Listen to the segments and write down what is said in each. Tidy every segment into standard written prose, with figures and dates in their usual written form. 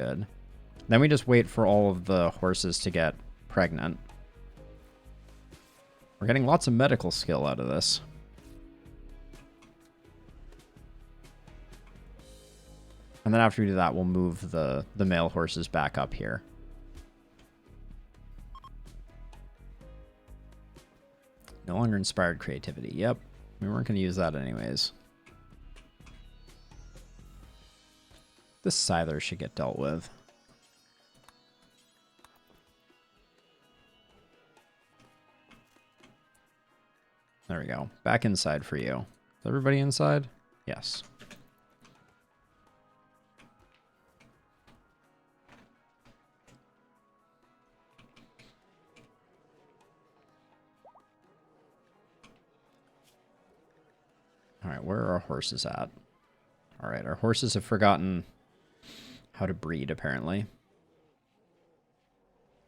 Good. Then we just wait for all of the horses to get pregnant. We're getting lots of medical skill out of this. And then after we do that, we'll move the male horses back up here. No longer inspired creativity. Yep. We weren't going to use that anyways. This Scyther should get dealt with. There we go. Back inside for you. Is everybody inside? Yes. All right, where are our horses at? All right, our horses have forgotten how to breed, apparently.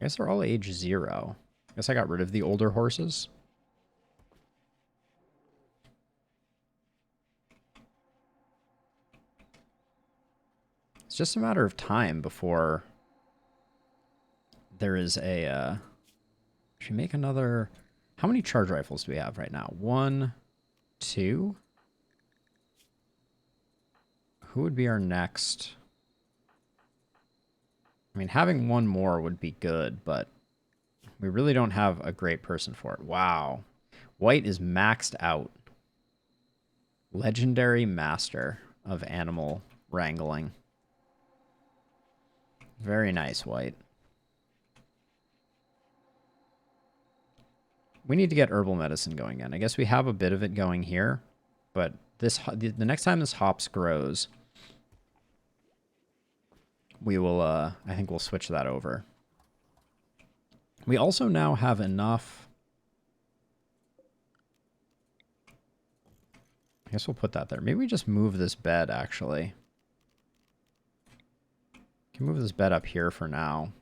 I guess they're all age 0. I guess I got rid of the older horses. It's just a matter of time before there is a... should we make another... How many charge rifles do we have right now? 1, 2... Who would be our next? I mean, having one more would be good, but we really don't have a great person for it. Wow. White is maxed out. Legendary master of animal wrangling. Very nice, White. We need to get herbal medicine going in. I guess we have a bit of it going here, but the next time this hops grows, we will, I think we'll switch that over. We also now have enough. I guess we'll put that there. Maybe we just move this bed, actually. Can move this bed up here for now.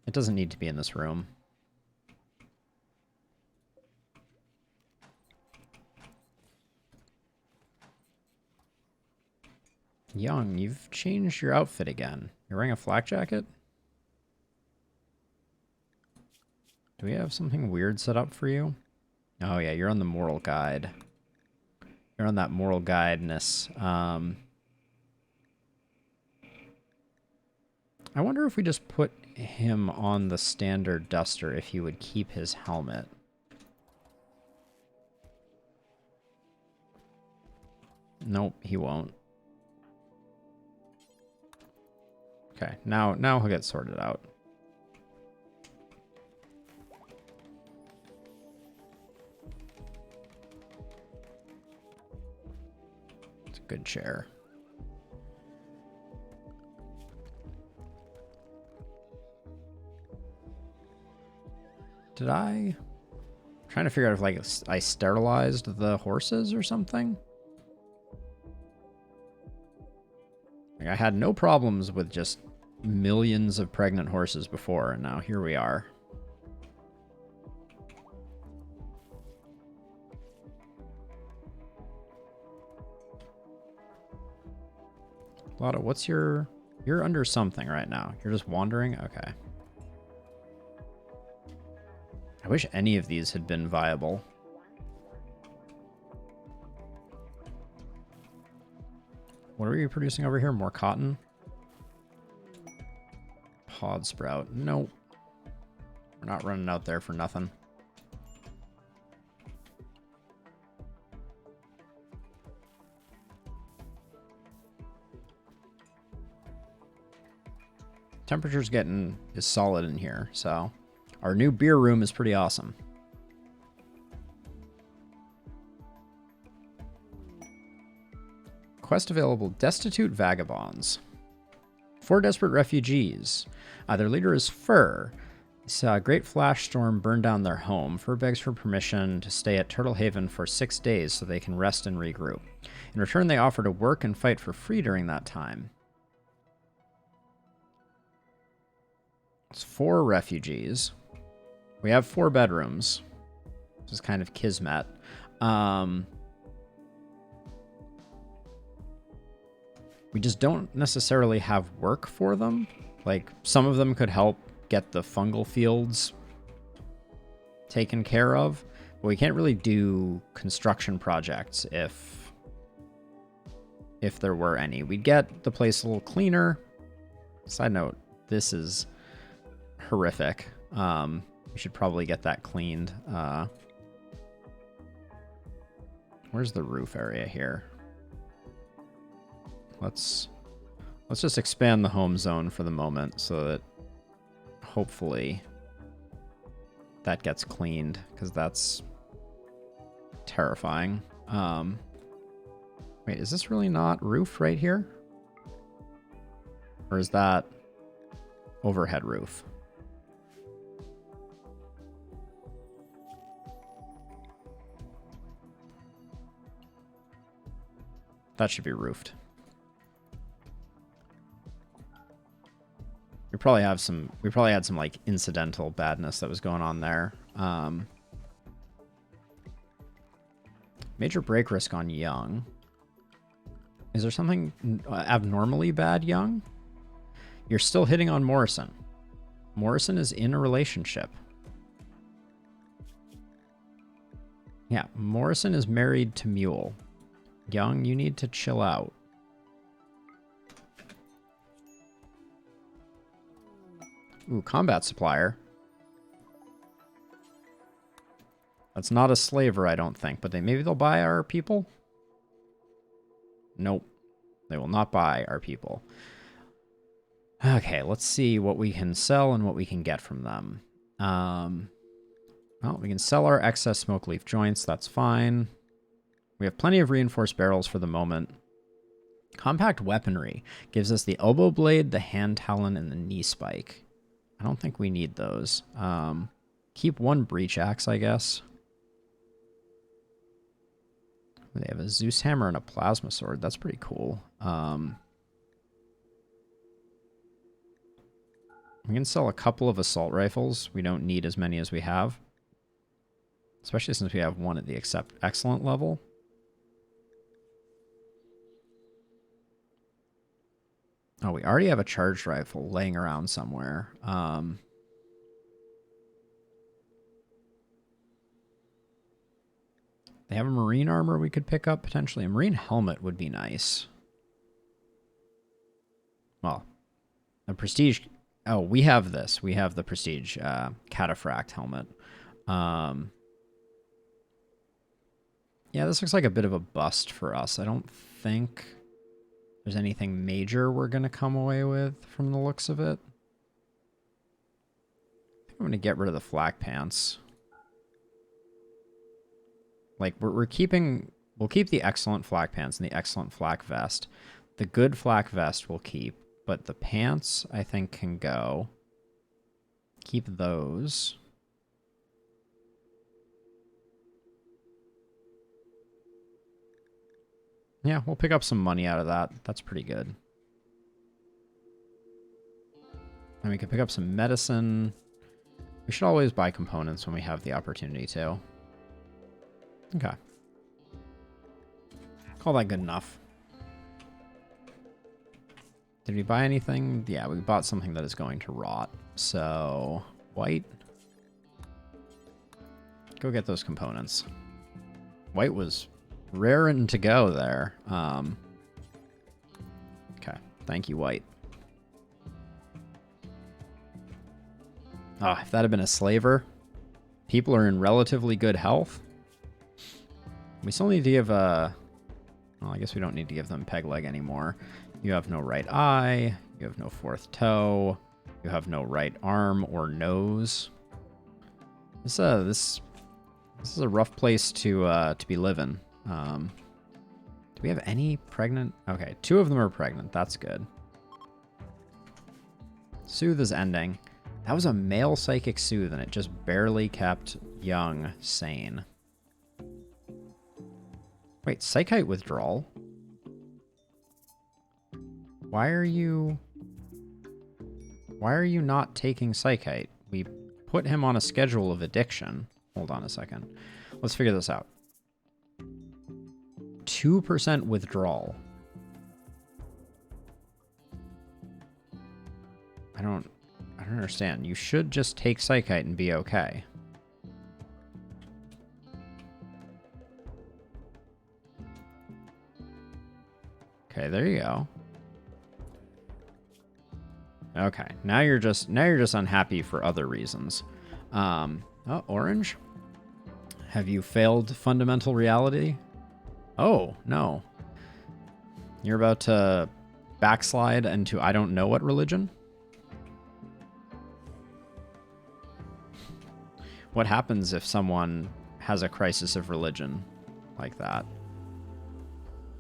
It doesn't need to be in this room. Young, you've changed your outfit again. You're wearing a flak jacket? Do we have something weird set up for you? Oh yeah, you're on the moral guide. You're on that moral guide-ness. I wonder if we just put him on the standard duster, if he would keep his helmet. Nope, he won't. Okay, now he'll get sorted out. It's a good chair. Did I'm trying to figure out if like I sterilized the horses or something? Like, I had no problems with just millions of pregnant horses before, and now here we are. Lotta, what's your... You're under something right now. You're just wandering? Okay. I wish any of these had been viable. What are we producing over here? More cotton? Pod sprout. Nope. We're not running out there for nothing. Temperature's is solid in here, so our new beer room is pretty awesome. Quest available: Destitute Vagabonds. 4 desperate refugees. Their leader is Fur. He saw a great flash storm burn down their home. Fur begs for permission to stay at Turtle Haven for 6 days so they can rest and regroup. In return, they offer to work and fight for free during that time. It's 4 refugees. We have 4 bedrooms. This is kind of kismet. We just don't necessarily have work for them. Like, some of them could help get the fungal fields taken care of, but we can't really do construction projects if there were any. We'd get the place a little cleaner. Side note, this is horrific. We should probably get that cleaned. Where's the roof area here? Let's just expand the home zone for the moment so that hopefully that gets cleaned, because that's terrifying. Wait, is this really not roof right here? Or is that overhead roof? That should be roofed. We probably had some like incidental badness that was going on there. Major break risk on Young. Is there something abnormally bad, Young? You're still hitting on Morrison. Morrison is in a relationship. Yeah, Morrison is married to Mule. Young, you need to chill out. Ooh, combat supplier. That's not a slaver, I don't think, but maybe they'll buy our people? Nope. They will not buy our people. Okay, let's see what we can sell and what we can get from them. Well, we can sell our excess smoke leaf joints. That's fine. We have plenty of reinforced barrels for the moment. Compact weaponry gives us the elbow blade, the hand talon, and the knee spike. I don't think we need those. Keep one breach axe, I guess. They have a Zeus hammer and a plasma sword. That's pretty cool. We can sell a couple of assault rifles. We don't need as many as we have. Especially since we have one at the excellent level. Oh, we already have a charged rifle laying around somewhere. They have a marine armor we could pick up, potentially. A marine helmet would be nice. Well, a prestige... Oh, we have this. We have the prestige cataphract helmet. Yeah, this looks like a bit of a bust for us. I don't think there's anything major we're going to come away with from the looks of it. I think I'm going to get rid of the flak pants. Like, we'll keep the excellent flak pants and the excellent flak vest. The good flak vest we'll keep, but the pants, I think, can go. Keep those. Yeah, we'll pick up some money out of that. That's pretty good. And we can pick up some medicine. We should always buy components when we have the opportunity to. Okay. Call that good enough. Did we buy anything? Yeah, we bought something that is going to rot. So, white. Go get those components. White was raring to go there. Okay. Thank you, white. Oh, if that had been a slaver, people are in relatively good health. We still need to give well, I guess we don't need to give them peg leg anymore. You have no right eye. You have no fourth toe. You have no right arm or nose. This is a rough place to be living. Do we have any pregnant? Okay, 2 of them are pregnant. That's good. Soothe is ending. That was a male psychic soothe, and it just barely kept Young sane. Wait, psychite withdrawal? Why are you not taking psychite? We put him on a schedule of addiction. Hold on a second. Let's figure this out. 2% withdrawal. I don't understand. You should just take Psychite and be okay. Okay, there you go. Okay, now you're just unhappy for other reasons. Oh, orange. Have you failed fundamental reality? Oh, no. You're about to backslide into I don't know what religion? What happens if someone has a crisis of religion like that?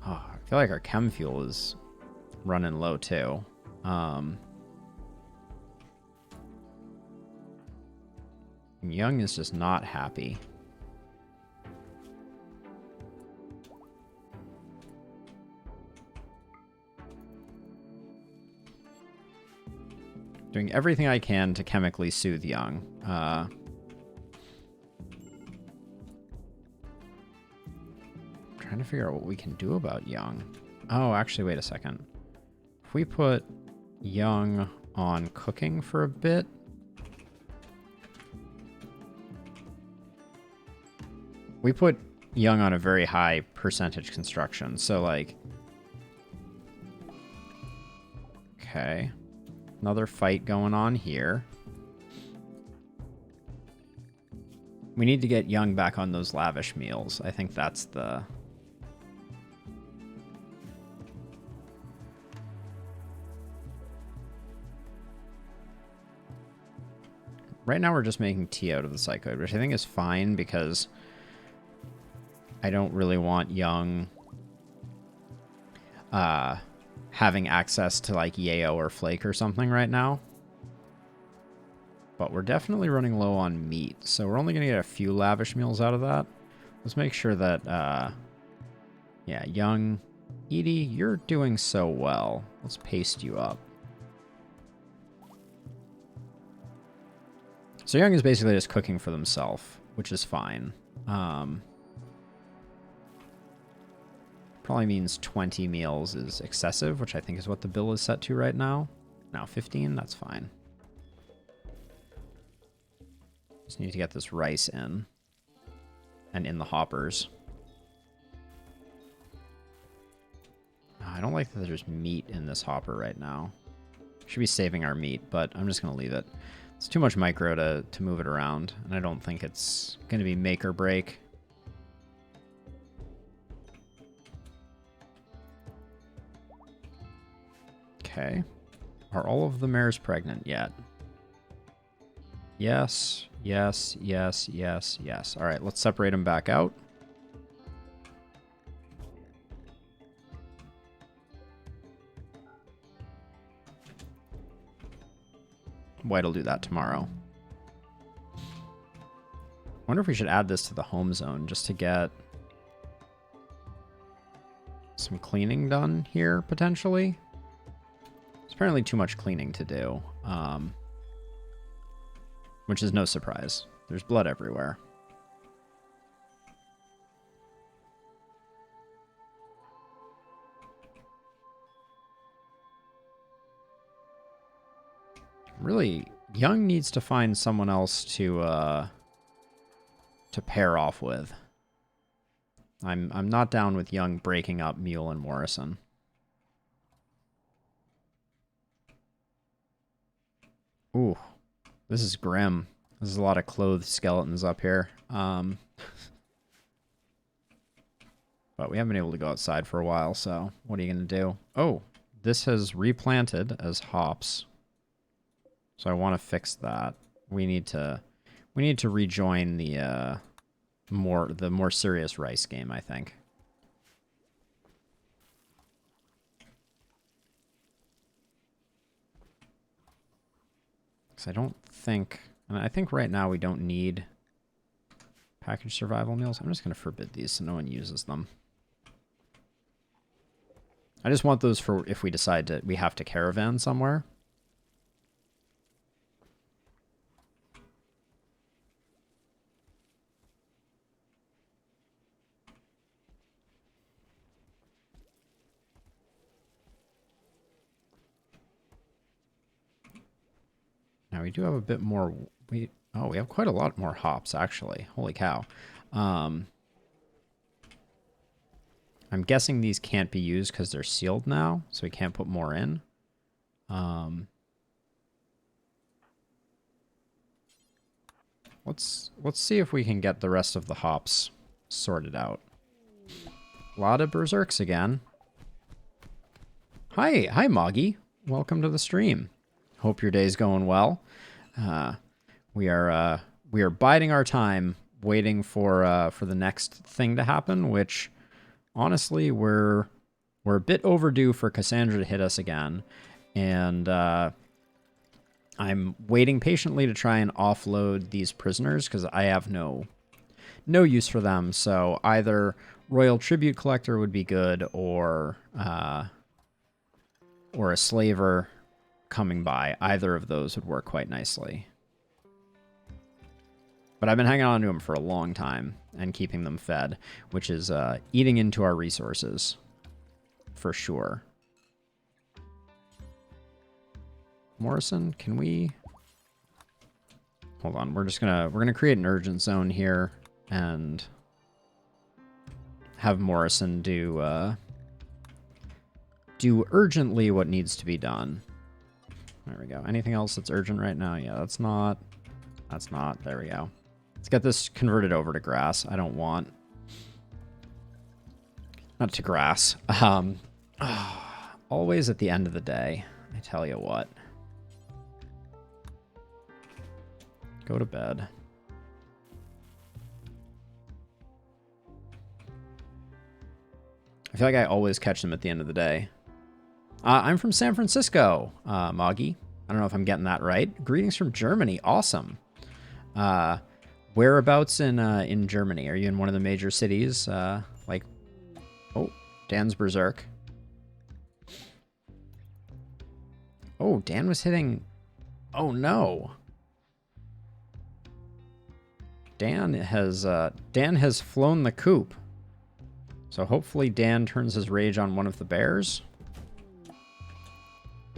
Oh, I feel like our chem fuel is running low too. Young is just not happy. Doing everything I can to chemically soothe Young. Trying to figure out what we can do about Young. Oh, actually, wait a second. If we put Young on cooking for a bit. We put Young on a very high percentage construction, so like... Okay. Another fight going on here. We need to get Young back on those lavish meals. I think that's the... Right now we're just making tea out of the Psychoid, which I think is fine because I don't really want Young having access to like Yayo or Flake or something right now. But we're definitely running low on meat, so we're only going to get a few lavish meals out of that. Let's make sure that, yeah, Young, Edie, you're doing so well. Let's paste you up. So Young is basically just cooking for themselves, which is fine. Probably means 20 meals is excessive, which I think is what the bill is set to right now. Now 15, that's fine. Just need to get this rice in. And in the hoppers. I don't like that there's meat in this hopper right now. Should be saving our meat, but I'm just going to leave it. It's too much micro to move it around, and I don't think it's going to be make or break. Okay. Are all of the mares pregnant yet? Yes, yes, yes, yes, yes. All right, let's separate them back out. White'll do that tomorrow. Wonder if we should add this to the home zone just to get some cleaning done here, potentially. It's apparently too much cleaning to do, which is no surprise. There's blood everywhere. Really, Young needs to find someone else to pair off with. I'm not down with Young breaking up Mule and Morrison. Ooh, this is grim. There's a lot of clothed skeletons up here. But we haven't been able to go outside for a while, so what are you going to do? Oh, this has replanted as hops. So I want to fix that. We need to rejoin the more serious rice game, I think. Because I don't think... And I think right now we don't need packaged survival meals. I'm just going to forbid these so no one uses them. I just want those for if we decide that we have to caravan somewhere. Now we do have a bit more. We have quite a lot more hops actually. Holy cow. I'm guessing these can't be used because they're sealed now, so we can't put more in. Let's see if we can get the rest of the hops sorted out. A lot of berserks again. Hi Moggy. Welcome to the stream. Hope your day's going well. We are biding our time, waiting for the next thing to happen, which honestly we're a bit overdue for Cassandra to hit us again, and I'm waiting patiently to try and offload these prisoners because I have no use for them. So either Royal Tribute Collector would be good, or a slaver coming by. Either of those would work quite nicely. But I've been hanging on to them for a long time and keeping them fed, which is eating into our resources for sure. Morrison, can we... Hold on, we're gonna create an urgent zone here and have Morrison do urgently what needs to be done. There we go. Anything else that's urgent right now? Yeah, that's not. There we go. Let's get this converted over to grass. I don't want... Not to grass. Always at the end of the day, I tell you what. Go to bed. I feel like I always catch them at the end of the day. I'm from San Francisco, Moggy. I don't know if I'm getting that right. Greetings from Germany. Awesome. Whereabouts in Germany? Are you in one of the major cities? Like, oh, Dan's berserk. Oh, Dan was hitting... Oh, no. Dan has flown the coop. So hopefully Dan turns his rage on one of the bears.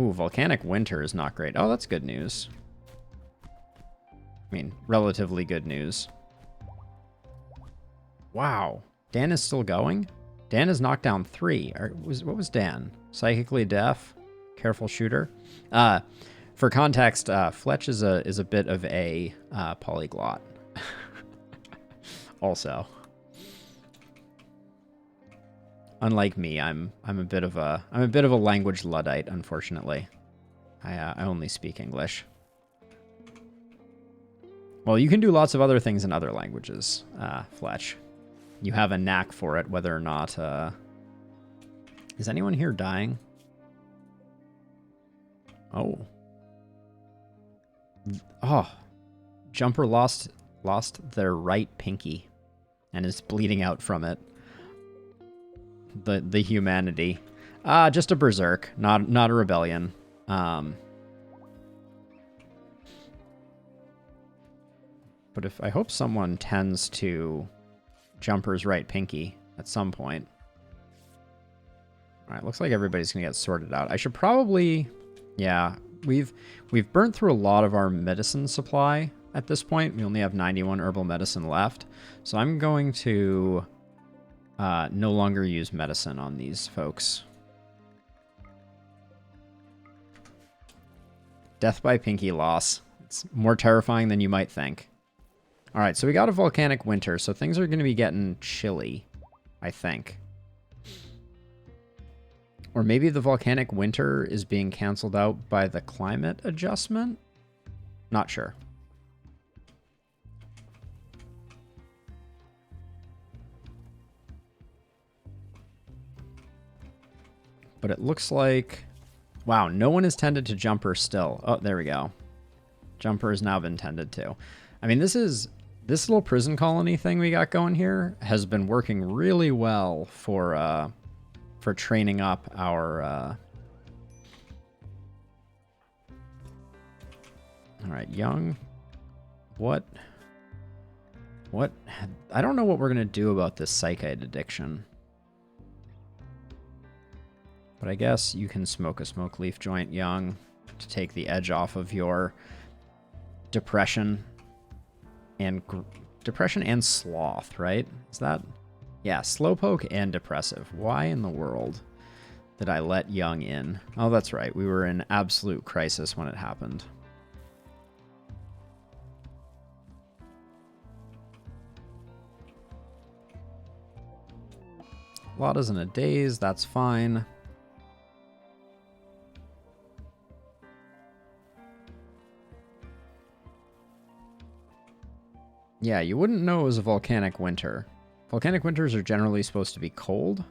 Ooh, volcanic winter is not great. Oh, that's good news. I mean, relatively good news. Wow. Dan is still going? Dan has knocked down 3. What was Dan? Psychically deaf? Careful shooter? For context, Fletch is a bit of a polyglot. Also. Unlike me, I'm a bit of a language Luddite, unfortunately. I only speak English. Well, you can do lots of other things in other languages, Fletch. You have a knack for it, whether or not... Is anyone here dying? Oh. Oh. Jumper lost their right pinky and is bleeding out from it. The humanity. Just a berserk, not a rebellion. But I hope someone tends to Jumper's right pinky at some point. All right, looks like everybody's gonna get sorted out. I should probably, yeah, we've burnt through a lot of our medicine supply at this point. We only have 91 herbal medicine left, so I'm going to no longer use medicine on these folks. Death by pinky loss. It's more terrifying than you might think. All right, so we got a volcanic winter, so things are going to be getting chilly, I think. Or maybe the volcanic winter is being canceled out by the climate adjustment? Not sure. But it looks like... Wow, no one has tended to Jumper still. Oh, there we go. Jumper has now been tended to. I mean, this little prison colony thing we got going here has been working really well for training up our... All right, young. What? I don't know what we're going to do about this psychite addiction. But I guess you can smoke a smoke leaf joint, young, to take the edge off of your depression and sloth, right? Is that? Yeah, slowpoke and depressive. Why in the world did I let Young in? Oh, that's right. We were in absolute crisis when it happened. Lotta's in a daze. That's fine. Yeah, you wouldn't know it was a volcanic winter. Volcanic winters are generally supposed to be cold.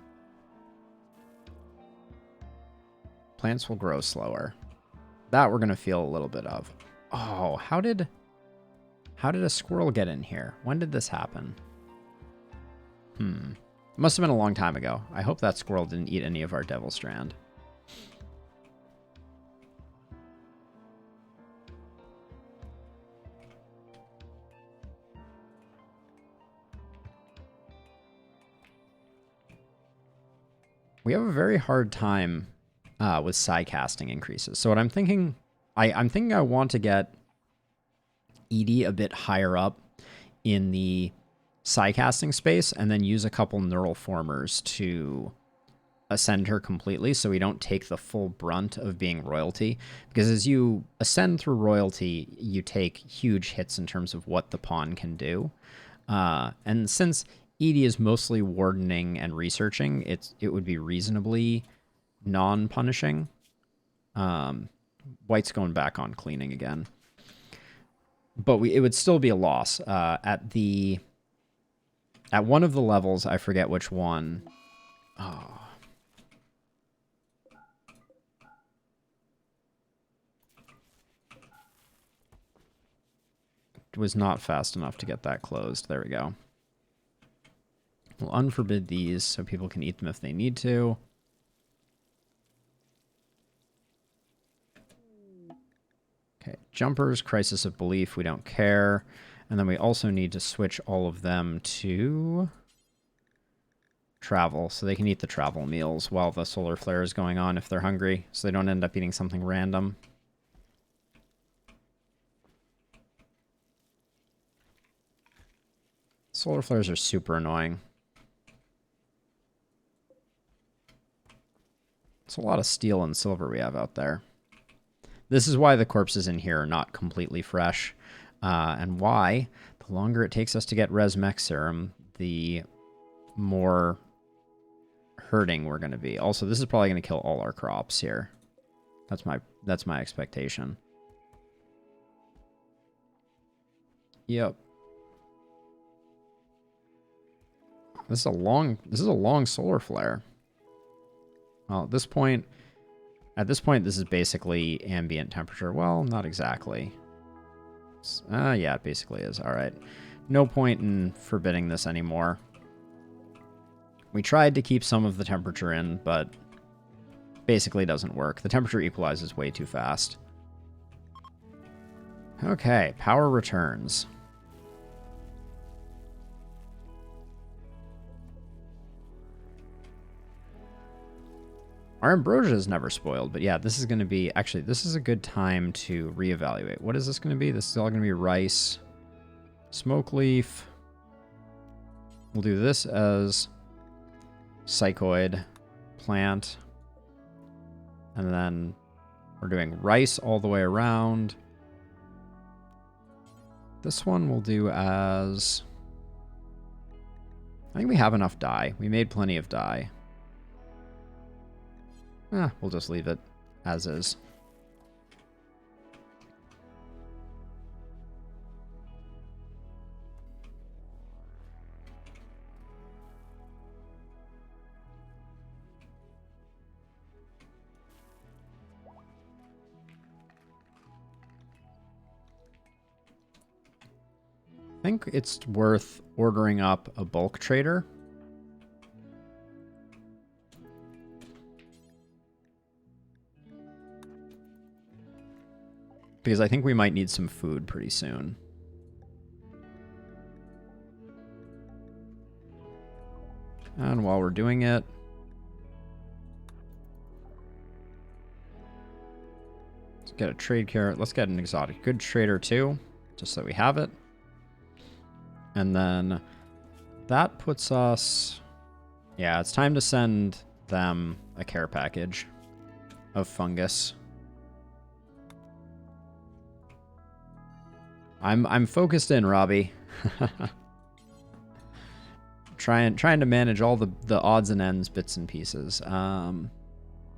Plants will grow slower. That we're going to feel a little bit of. Oh, how did a squirrel get in here? When did this happen? It must have been a long time ago. I hope that squirrel didn't eat any of our devil strand. We have a very hard time with psi casting increases. So what I'm thinking, I'm thinking I want to get Edie a bit higher up in the psi casting space and then use a couple neural formers to ascend her completely so we don't take the full brunt of being royalty. Because as you ascend through royalty, you take huge hits in terms of what the pawn can do. And since Edie is mostly wardening and researching, it would be reasonably non-punishing. White's going back on cleaning again. But it would still be a loss. At one of the levels, I forget which one. Oh. It was not fast enough to get that closed. There we go. We'll unforbid these so people can eat them if they need to. Okay, jumpers, crisis of belief, we don't care. And then we also need to switch all of them to travel, so they can eat the travel meals while the solar flare is going on if they're hungry, so they don't end up eating something random. Solar flares are super annoying. It's a lot of steel and silver we have out there. This is why the corpses in here are not completely fresh, and why the longer it takes us to get Res Mech Serum, the more hurting we're going to be. Also, this is probably going to kill all our crops here. That's my expectation. Yep. This is a long solar flare. Well, at this point, this is basically ambient temperature. Well, not exactly. Yeah, it basically is. All right. No point in forbidding this anymore. We tried to keep some of the temperature in, but basically doesn't work. The temperature equalizes way too fast. Okay, power returns. Our ambrosia is never spoiled, but yeah, this is going to be... Actually, this is a good time to reevaluate. What is this going to be? This is all going to be rice. Smoke leaf. We'll do this as psychoid plant. And then we're doing rice all the way around. This one we'll do as... I think we have enough dye. We made plenty of dye. We'll just leave it as is. I think it's worth ordering up a bulk trader. Because I think we might need some food pretty soon. And while we're doing it, get a trade carrot. Let's get an exotic good trader too, just so we have it. And then that puts us... Yeah, it's time to send them a care package of fungus. I'm focused in, Robbie. trying to manage all the odds and ends, bits and pieces. All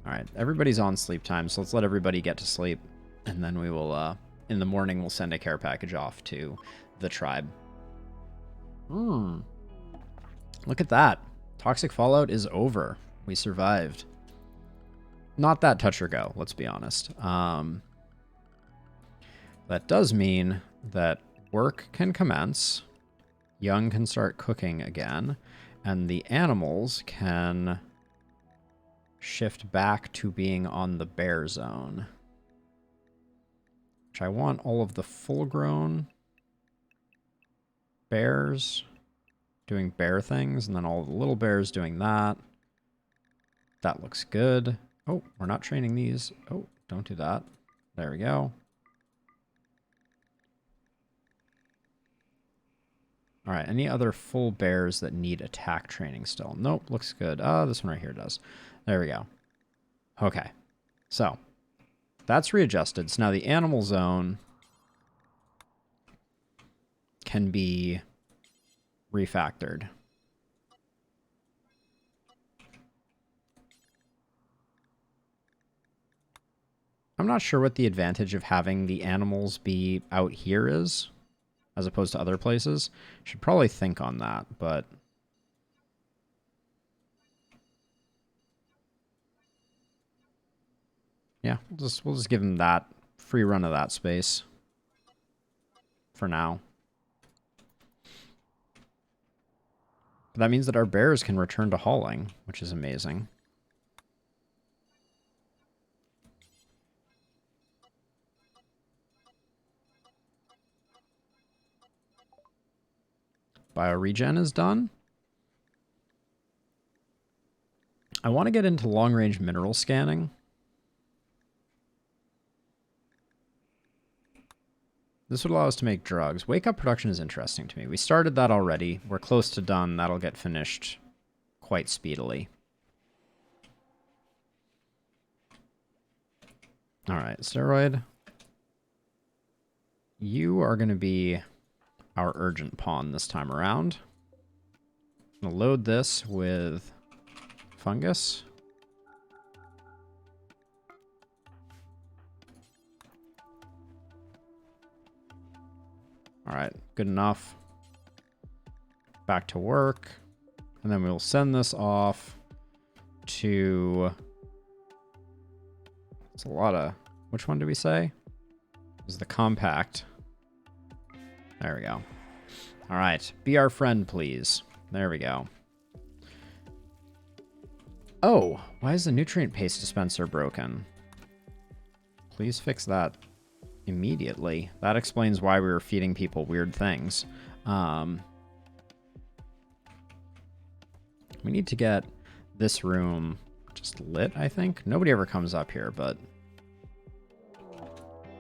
right, everybody's on sleep time, so let's let everybody get to sleep, and then we will in the morning we'll send a care package off to the tribe. Look at that. Toxic fallout is over. We survived. Not that touch or go, let's be honest. That does mean that work can commence, Young can start cooking again, and the animals can shift back to being on the bear zone. Which I want all of the full-grown bears doing bear things, and then all the little bears doing that. That looks good. Oh, we're not training these. Oh, don't do that. There we go. All right, any other full bears that need attack training still? Nope, looks good. This one right here does. There we go. Okay, so that's readjusted. So now the animal zone can be refactored. I'm not sure what the advantage of having the animals be out here is, as opposed to other places. Should probably think on that, but... yeah, we'll just give them that free run of that space for now. But that means that our bears can return to hauling, which is amazing. Bioregen is done. I want to get into long-range mineral scanning. This would allow us to make drugs. Wake-up production is interesting to me. We started that already. We're close to done. That'll get finished quite speedily. All right, steroid. You are going to be our urgent pawn this time around. I'm going to load this with fungus. All right, good enough. Back to work. And then we'll send this off to... it's a lot of... which one did we say? It was the compact. There we go. All right, be our friend, please. There we go. Oh, why is the nutrient paste dispenser broken? Please fix that immediately. That explains why we were feeding people weird things. We need to get this room just lit, I think. Nobody ever comes up here, but...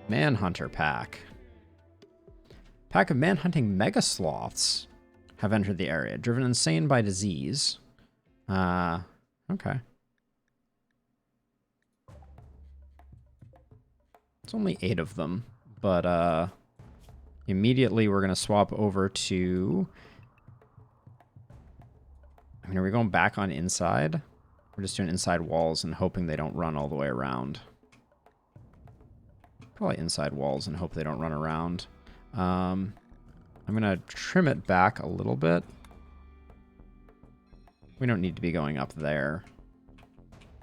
Manhunter pack. Pack of man-hunting mega sloths have entered the area, driven insane by disease. Okay. It's only 8 of them, but immediately we're going to swap over to... I mean, are we going back on inside? We're just doing inside walls and hoping they don't run all the way around. Probably inside walls and hope they don't run around. I'm going to trim it back a little bit. We don't need to be going up there,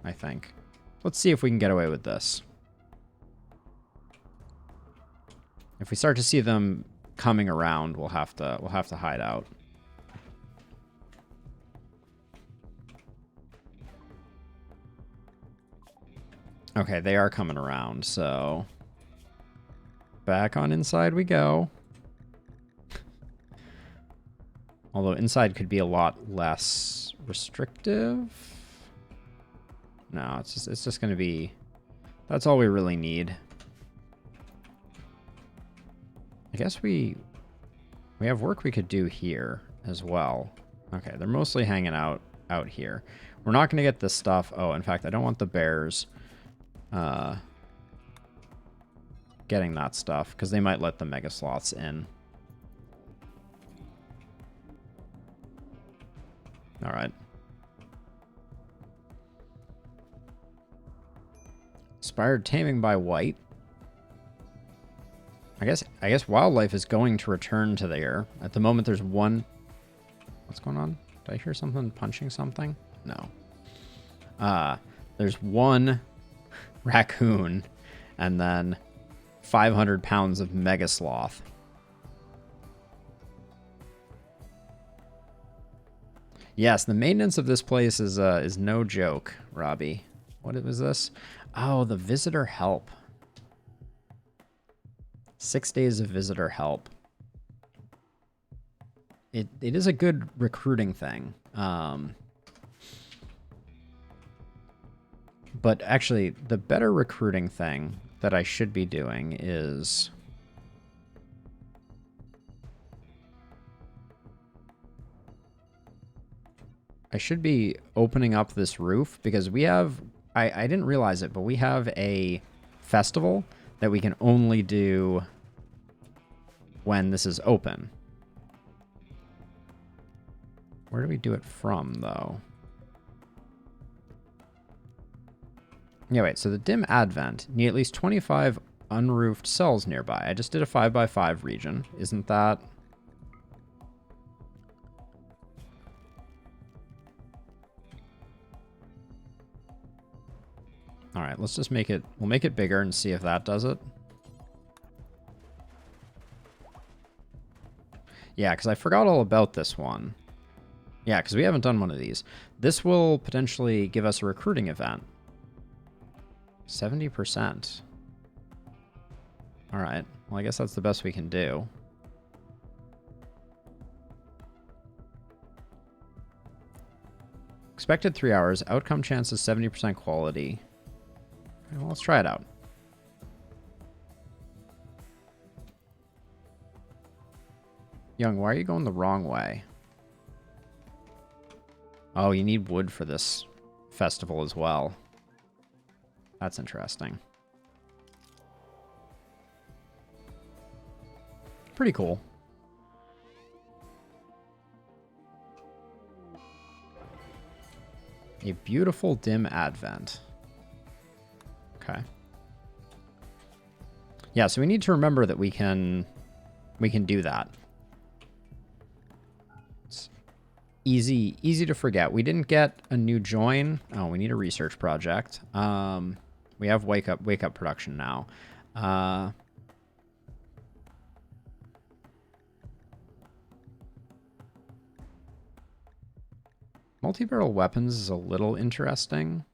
I think. Let's see if we can get away with this. If we start to see them coming around, we'll have to hide out. Okay, they are coming around, so back on inside we go. Although inside could be a lot less restrictive. No, it's just going to be... that's all we really need. I guess we have work we could do here as well. Okay, they're mostly hanging out here. We're not going to get this stuff. Oh, in fact, I don't want the bears getting that stuff because they might let the mega sloths in. All right. Inspired taming by white. I guess wildlife is going to return to there. At the moment, there's one. What's going on? Did I hear something punching something? No. There's one raccoon and then 500 pounds of mega sloth. Yes, the maintenance of this place is no joke, Robbie. What was this? Oh, the visitor help. 6 days of visitor help. It is a good recruiting thing. But actually, the better recruiting thing that I should be doing is... I should be opening up this roof because we have... I didn't realize it, but we have a festival that we can only do when this is open. Where do we do it from, though? Yeah, wait, so the dim advent need at least 25 unroofed cells nearby. I just did a 5x5 region. Isn't that... All right, let's just make it... We'll make it bigger and see if that does it. Yeah, because I forgot all about this one. Yeah, because we haven't done one of these. This will potentially give us a recruiting event. 70%. All right. Well, I guess that's the best we can do. Expected 3 hours. Outcome chance is 70% quality. Okay, well, let's try it out. Young, why are you going the wrong way? Oh, you need wood for this festival as well. That's interesting. Pretty cool. A beautiful dim advent. Okay. Yeah, so we need to remember that we can do that. It's easy to forget. We didn't get a new join. Oh, we need a research project. We have wake up production now. Multi-barrel weapons is a little interesting.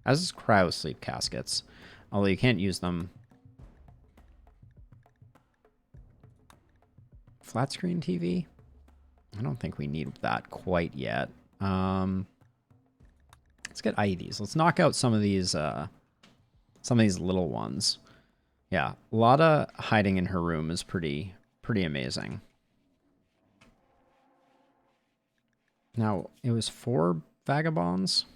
As is cryo sleep caskets. Although you can't use them. Flat screen TV? I don't think we need that quite yet. Let's get IEDs. Let's knock out some of these little ones. Yeah, Lotta hiding in her room is pretty amazing. Now, it was 4 vagabonds.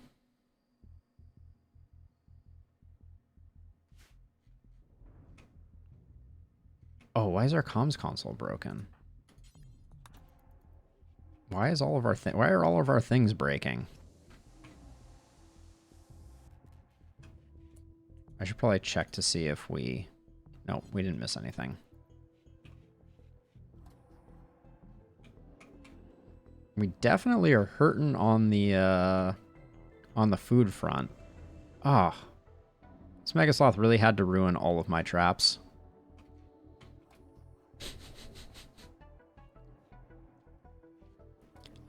Oh, why is our comms console broken? Why are all of our things breaking? I should probably check to see if we... No, we didn't miss anything. We definitely are hurting on the food front. Ah. Oh, this Mega Sloth really had to ruin all of my traps.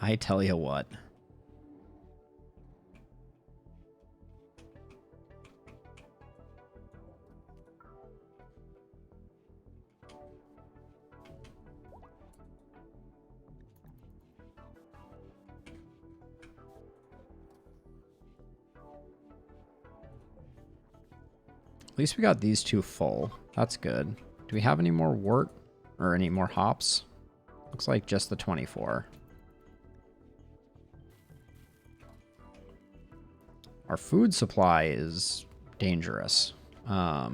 I tell you what. At least we got these two full. That's good. Do we have any more wort or any more hops? Looks like just the 24. Our food supply is dangerous. How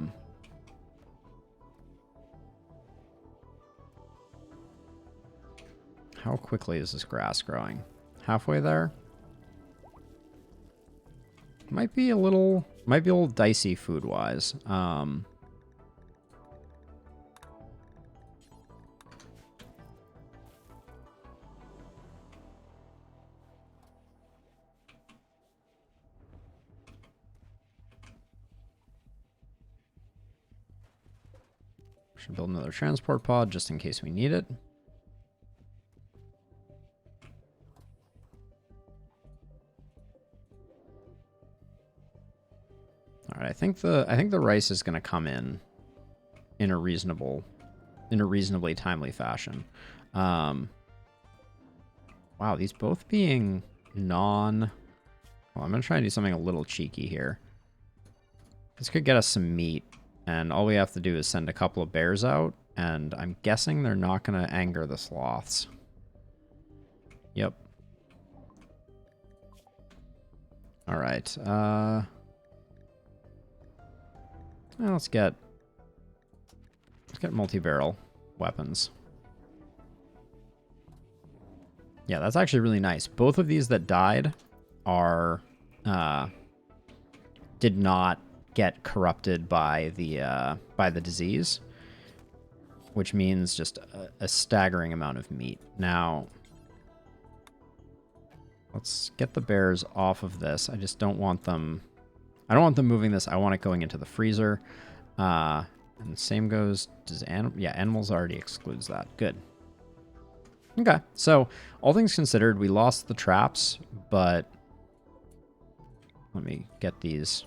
quickly is this grass growing? Halfway there? Might be a little dicey food-wise. Should build another transport pod just in case we need it. All right, I think the rice is going to come in a reasonably timely fashion. Wow, these both being well, I'm going to try and do something a little cheeky here. This could get us some meat, and all we have to do is send a couple of bears out, and I'm guessing they're not going to anger the sloths. Yep. All right. Well, let's get multi-barrel weapons. Yeah, that's actually really nice. Both of these that died are did not get corrupted by the disease, which means just a staggering amount of meat. Now, let's get the bears off of this. I just don't want them. I don't want them moving this. I want it going into the freezer. And the same goes, yeah, animals already excludes that. Good. Okay, so all things considered, we lost the traps, but let me get these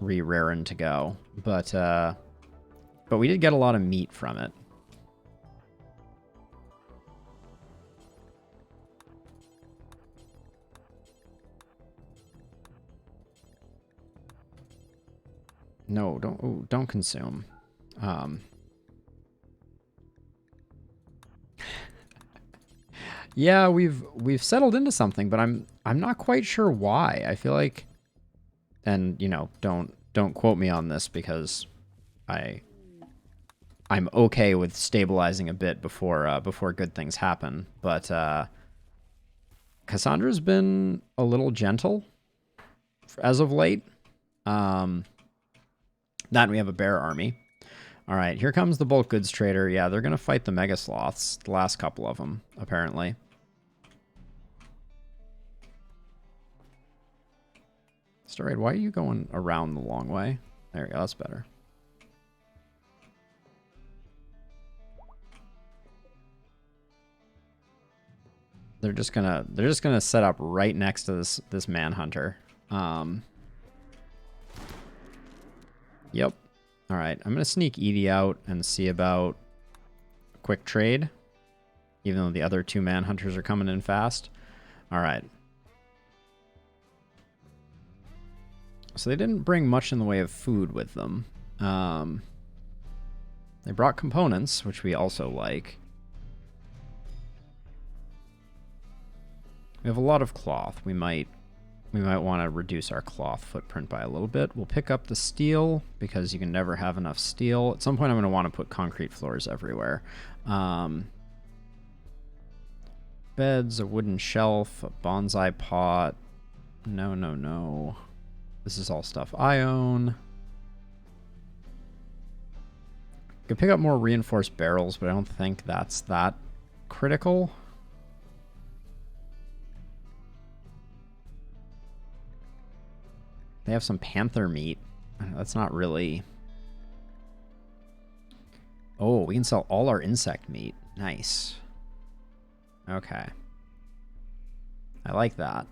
re-raring to go. But we did get a lot of meat from it. No, don't consume. Yeah, we've settled into something, but I'm not quite sure why. I feel like, and you know, don't quote me on this because I'm okay with stabilizing a bit before good things happen. But Cassandra's been a little gentle as of late. That and we have a bear army. All right, here comes the bulk goods trader. Yeah, they're going to fight the mega sloths, the last couple of them, apparently. Story, why are you going around the long way? There we go, that's better. They're just gonna set up right next to this manhunter. Yep. All right, I'm gonna sneak Edie out and see about a quick trade, even though the other two manhunters are coming in fast. All right. So they didn't bring much in the way of food with them. They brought components, which we also like. We have a lot of cloth. We might want to reduce our cloth footprint by a little bit. We'll pick up the steel because you can never have enough steel. At some point, I'm going to want to put concrete floors everywhere. Beds, a wooden shelf, a bonsai pot. No. This is all stuff I own. Could pick up more reinforced barrels, but I don't think that's that critical. They have some panther meat. That's not really... Oh, we can sell all our insect meat. Nice. Okay. I like that.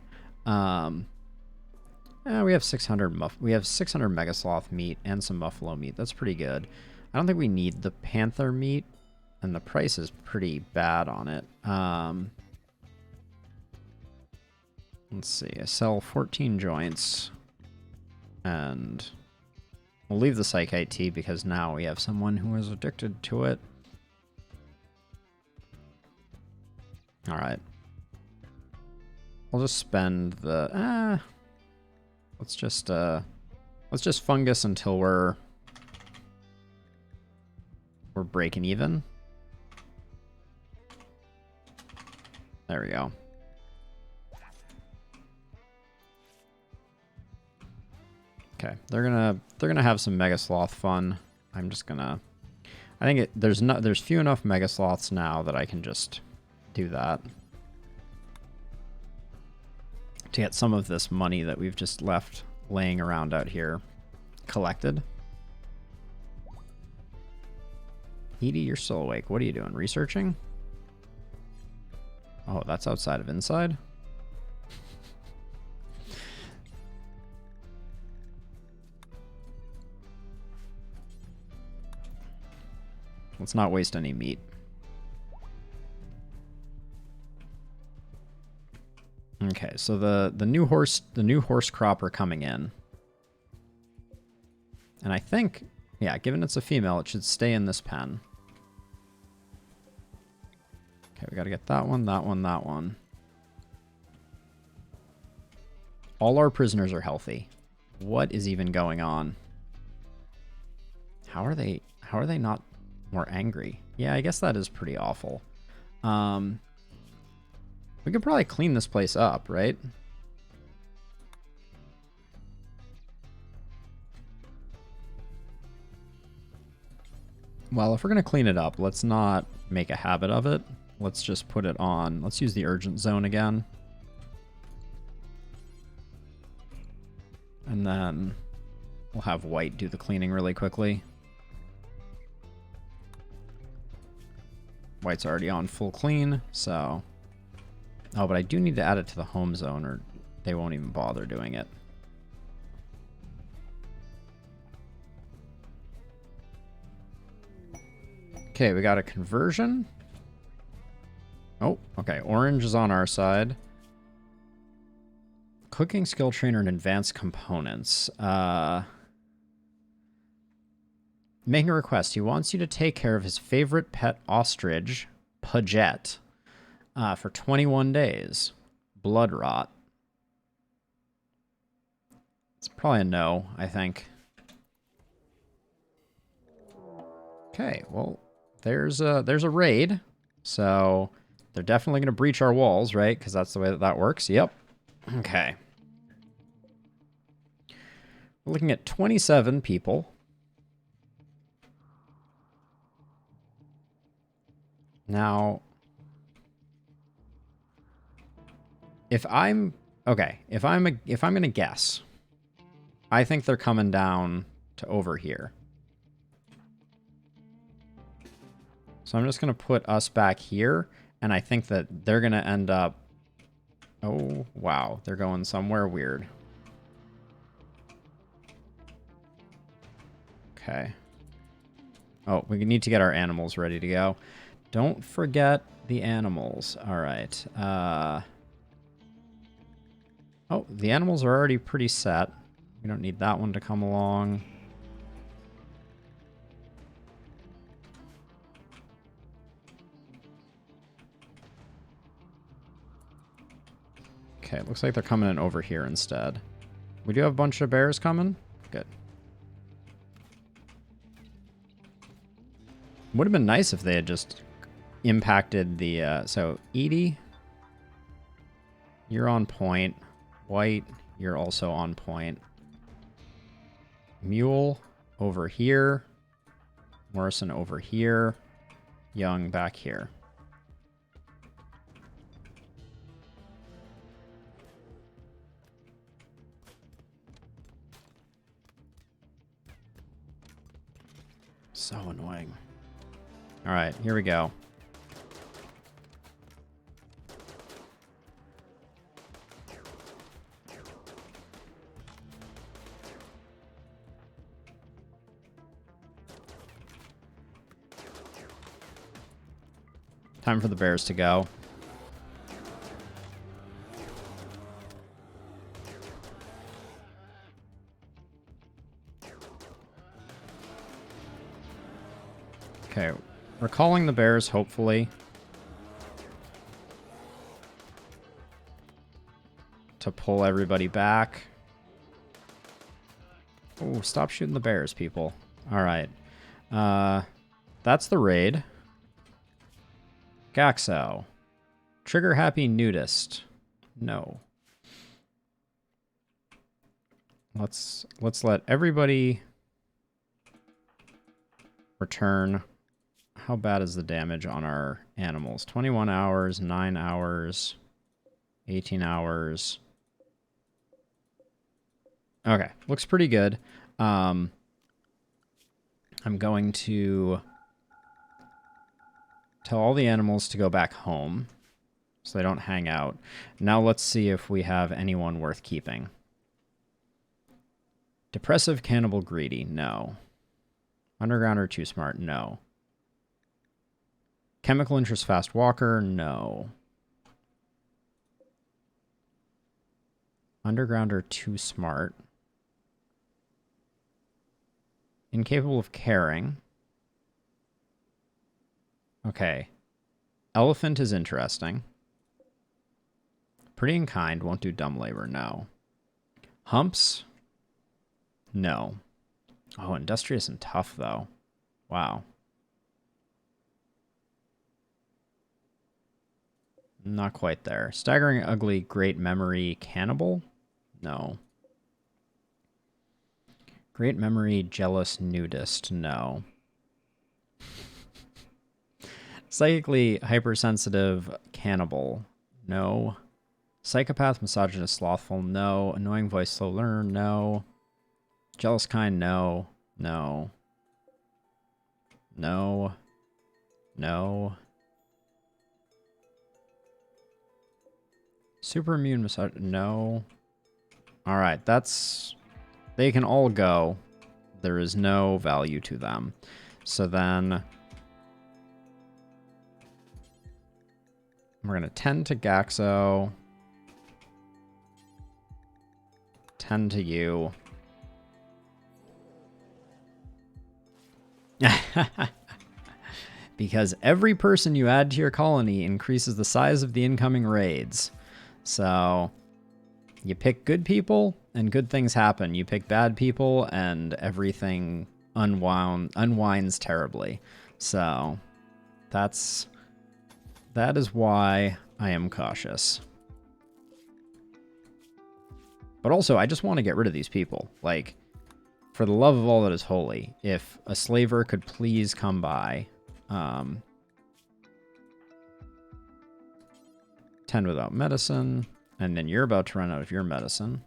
We have 600 mega sloth meat and some buffalo meat. That's pretty good. I don't think we need the panther meat, and the price is pretty bad on it. Let's see. I sell 14 joints and We'll leave the Psychite tea because now we have someone who is addicted to it. Alright. We'll just spend the... let's just fungus until we're breaking even. There we go. Okay, they're gonna have some Mega Sloth fun. I'm just gonna... I think there's few enough Mega Sloths now that I can just do that. To get some of this money that we've just left laying around out here collected. Edie, you're still awake. What are you doing? Researching? Oh, that's outside of inside? Let's not waste any meat. Okay, so the new horse crop are coming in. And I think, yeah, given it's a female, it should stay in this pen. Okay, we gotta get that one, that one, that one. All our prisoners are healthy. What is even going on? How are they not more angry? Yeah, I guess that is pretty awful. We could probably clean this place up, right? Well, if we're going to clean it up, let's not make a habit of it. Let's just put it on. Let's use the urgent zone again. And then we'll have White do the cleaning really quickly. White's already on full clean, so... Oh, but I do need to add it to the home zone or they won't even bother doing it. Okay, we got a conversion. Oh, okay. Orange is on our side. Cooking skill trainer and advanced components. Making a request. He wants you to take care of his favorite pet ostrich, Pudget, for 21 days. Blood rot. It's probably a no, I think. Okay, well, there's a raid. So they're definitely going to breach our walls, right? Because that's the way that works. Yep. Okay. We're looking at 27 people. Now, if I'm gonna guess, I think they're coming down to over here. So I'm just gonna put us back here, and I think that they're gonna end up. Oh wow, they're going somewhere weird. Okay. Oh, we need to get our animals ready to go. Don't forget the animals. All right. Oh, the animals are already pretty set. We don't need that one to come along. Okay, it looks like they're coming in over here instead. We do have a bunch of bears coming. Good. Would have been nice if they had just impacted the... so, Edie, you're on point. White, you're also on point. Mule, over here. Morrison, over here. Young, back here. So annoying. All right, here we go. Time for the bears to go. Okay, we're calling the bears, hopefully. To pull everybody back. Oh, stop shooting the bears, people. Alright. That's the raid. Gaxo. Trigger happy nudist. No. Let's let everybody return. How bad is the damage on our animals? 21 hours, 9 hours, 18 hours. Okay, looks pretty good. I'm going to tell all the animals to go back home so they don't hang out. Now let's see if we have anyone worth keeping. Depressive, cannibal, greedy, no. Underground or too smart, no. Chemical interest, fast walker, no. Underground or too smart. Incapable of caring. Okay. Elephant is interesting. Pretty and kind, won't do dumb labor, no. Humps? No. Oh, industrious and tough, though. Wow. Not quite there. Staggering, ugly, great memory, cannibal? No. Great memory, jealous, nudist, no. Psychically hypersensitive, cannibal, no. Psychopath, misogynist, slothful, no. Annoying voice, slow learner, no. Jealous kind, no. No. No. No. Super immune, no. Alright, that's... They can all go. There is no value to them. So then... We're going to tend to Gaxo. Tend to you. Because every person you add to your colony increases the size of the incoming raids. So you pick good people and good things happen. You pick bad people and everything unwinds terribly. So that is why I am cautious. But also, I just want to get rid of these people. Like, for the love of all that is holy, if a slaver could please come by. Tend without medicine. And then you're about to run out of your medicine.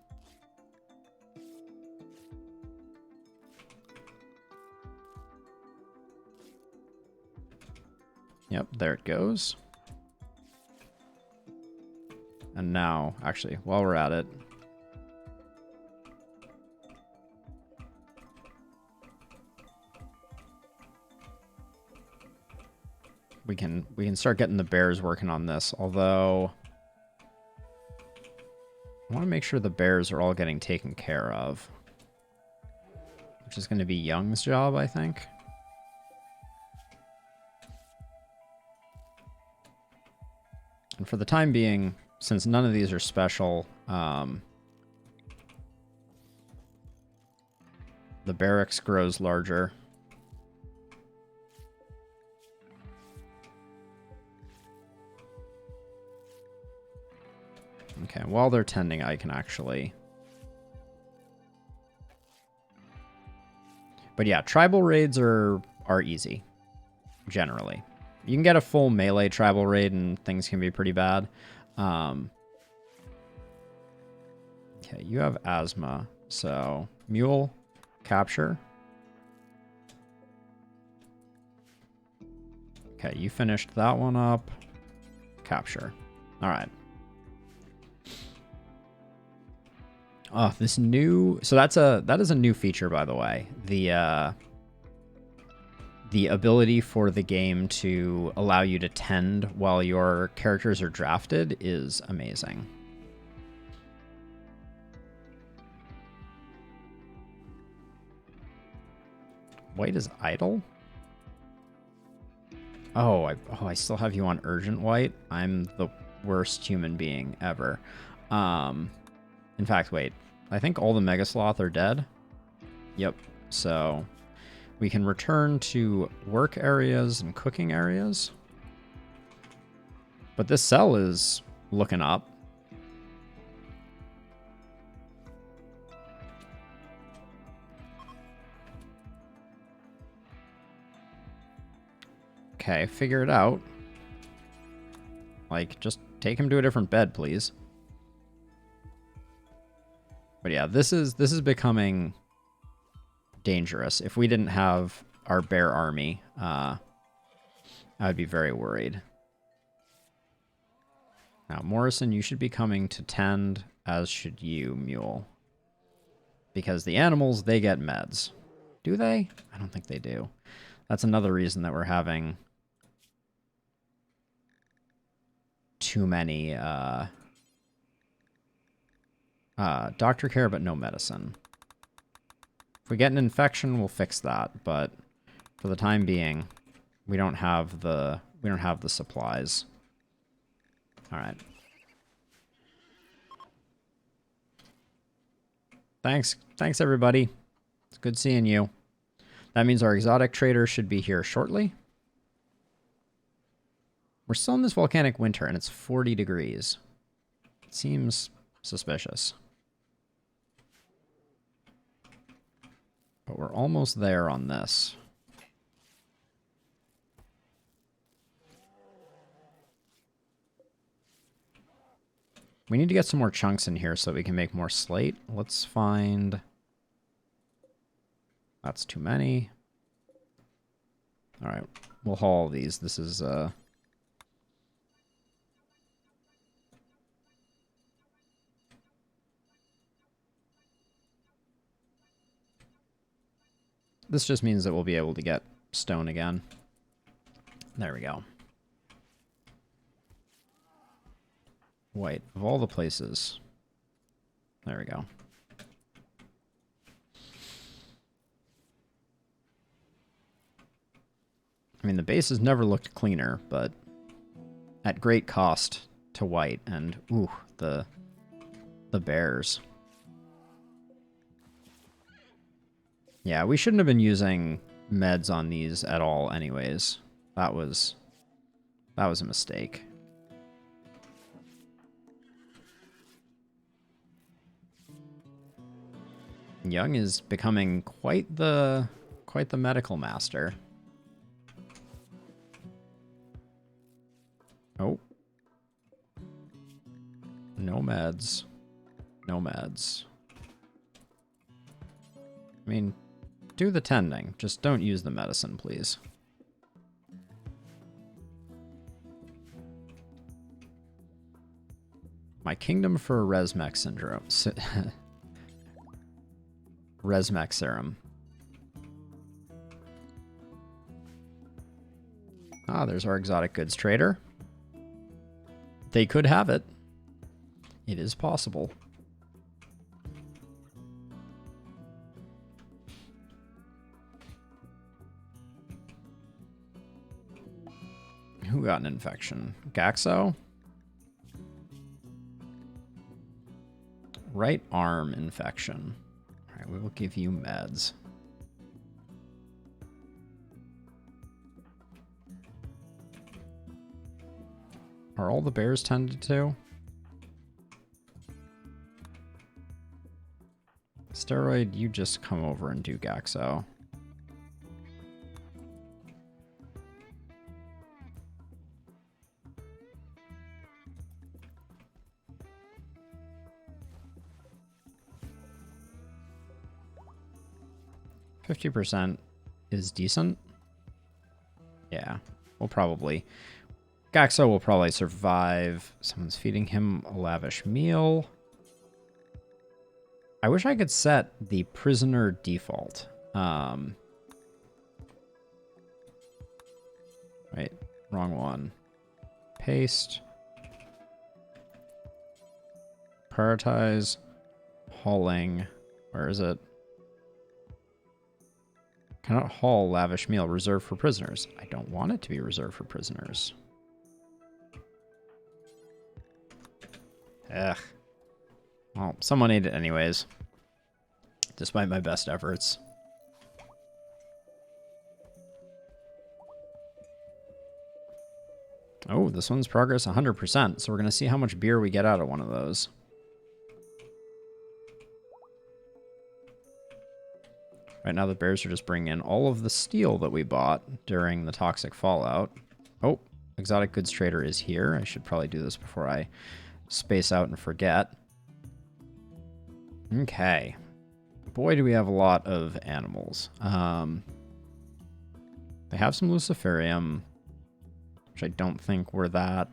Yep, there it goes. And now, actually, while we're at it, we can start getting the bears working on this, although I want to make sure the bears are all getting taken care of, which is going to be Young's job, I think. And for the time being, since none of these are special, the barracks grows larger. Okay, while they're tending, I can actually... But yeah, tribal raids are easy, generally. You can get a full melee tribal raid and things can be pretty bad. Okay, you have asthma, so mule, capture. Okay, you finished that one up. Capture. All right. Oh, this new... So that is a new feature, by the way. The ability for the game to allow you to tend while your characters are drafted is amazing. White is idle? I still have you on urgent white. I'm the worst human being ever. In fact, wait. I think all the Mega Sloth are dead. Yep. So we can return to work areas and cooking areas. But this cell is looking up. Okay, figure it out. Like, just take him to a different bed, please. But yeah, this is becoming dangerous. If we didn't have our bear army, I would be very worried. Now, Morrison, you should be coming to tend, as should you, Mule. Because the animals, they get meds. Do they? I don't think they do. That's another reason that we're having too many doctor care, but no medicine. If we get an infection, we'll fix that. But for the time being, we don't have the supplies. All right. Thanks, everybody. It's good seeing you. That means our exotic trader should be here shortly. We're still in this volcanic winter, and it's 40 degrees. It seems suspicious. But we're almost there on this. We need to get some more chunks in here so we can make more slate. Let's find... That's too many. Alright, we'll haul these. This is... This just means that we'll be able to get stone again. There we go. White, of all the places. There we go. I mean, the base has never looked cleaner, but at great cost to white. And, ooh, the bears. Yeah, we shouldn't have been using meds on these at all anyways. That was a mistake. Young is becoming quite the medical master. Oh. No meds. No meds. I mean, do the tending. Just don't use the medicine, please. My kingdom for Resmec syndrome. Resmec serum. Ah, there's our exotic goods trader. They could have it. It is possible. Who got an infection? Gaxo? Right arm infection. Alright, we will give you meds. Are all the bears tended to? Steroid, you just come over and do Gaxo. %50 is decent. Yeah, we'll probably... Gaxo will probably survive. Someone's feeding him a lavish meal. I wish I could set the prisoner default. Wait, wrong one. Paste. Prioritize. Hauling. Where is it? Cannot haul lavish meal reserved for prisoners. I don't want it to be reserved for prisoners. Ugh. Well, someone ate it anyways. Despite my best efforts. Oh, this one's progress 100%. So we're going to see how much beer we get out of one of those. Right now the bears are just bringing in all of the steel that we bought during the toxic fallout. Oh, exotic goods trader is here. I should probably do this before I space out and forget. Okay. Boy, do we have a lot of animals. They have some luciferium, which I don't think we're that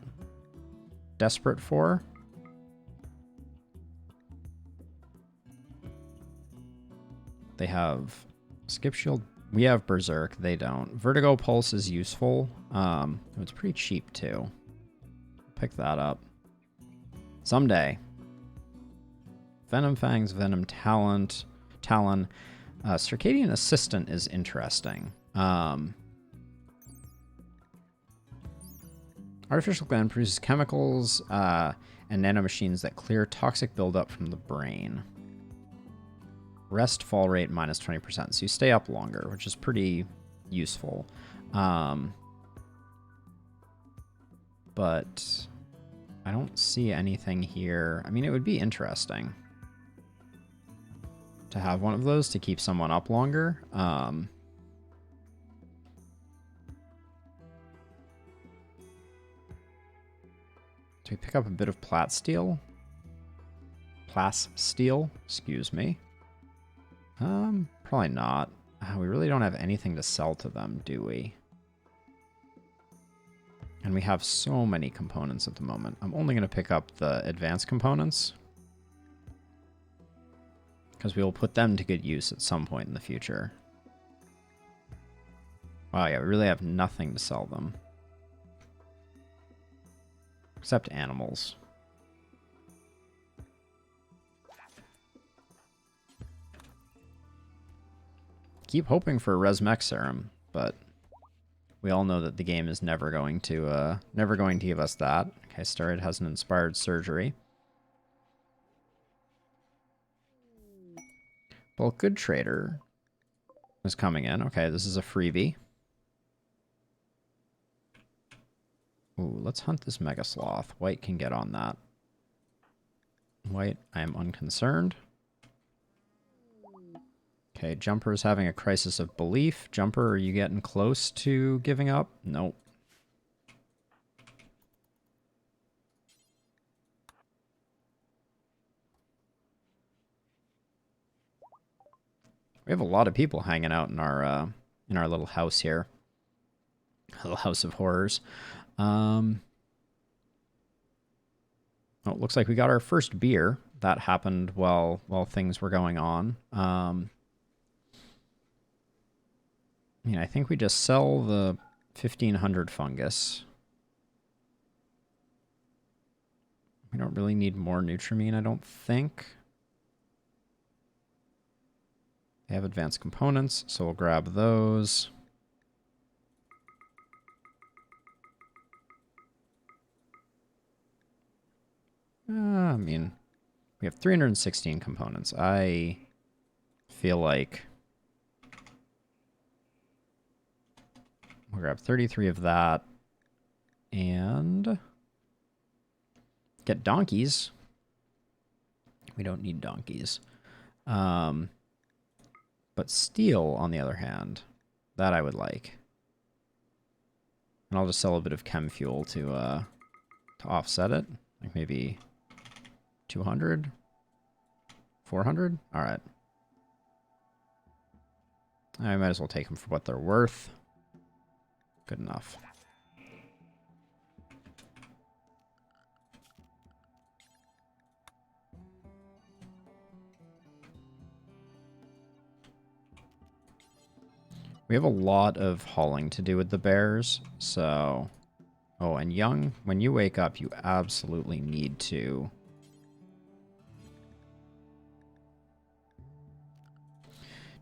desperate for. They have skip shield. We have berserk. They don't. Vertigo pulse is useful. It's pretty cheap too. Pick that up someday. Venom fangs, venom talon. Circadian assistant is interesting. Artificial gland produces chemicals and nanomachines that clear toxic buildup from the brain. Rest fall rate minus 20%. So you stay up longer, which is pretty useful. But I don't see anything here. I mean, it would be interesting to have one of those to keep someone up longer. Do we pick up a bit of plat steel? Plas steel, excuse me. Probably not. We really don't have anything to sell to them, do we? And we have so many components at the moment. I'm only going to pick up the advanced components, because we will put them to good use at some point in the future. Wow, yeah, we really have nothing to sell them. Except animals. Keep hoping for a Resmec serum, but we all know that the game is never going to give us that. Okay, Starred has an inspired surgery. Bulk good trader is coming in. Okay, this is a freebie. Ooh, let's hunt this Mega Sloth. White can get on that. White, I am unconcerned. Okay, Jumper is having a crisis of belief. Jumper, are you getting close to giving up? Nope. We have a lot of people hanging out in our little house here. Little house of horrors. Oh, it looks like we got our first beer. That happened while things were going on. I think we just sell the 1500 fungus. We don't really need more Nutrimine, I don't think. They have advanced components, so we'll grab those. I mean, we have 316 components. I feel like we'll grab 33 of that and get donkeys. We don't need donkeys. But steel, on the other hand, that I would like. And I'll just sell a bit of chem fuel to offset it. Like maybe 200? 400? All right. I might as well take them for what they're worth. Good enough. We have a lot of hauling to do with the bears, so... Oh, and Young, when you wake up, you absolutely need to...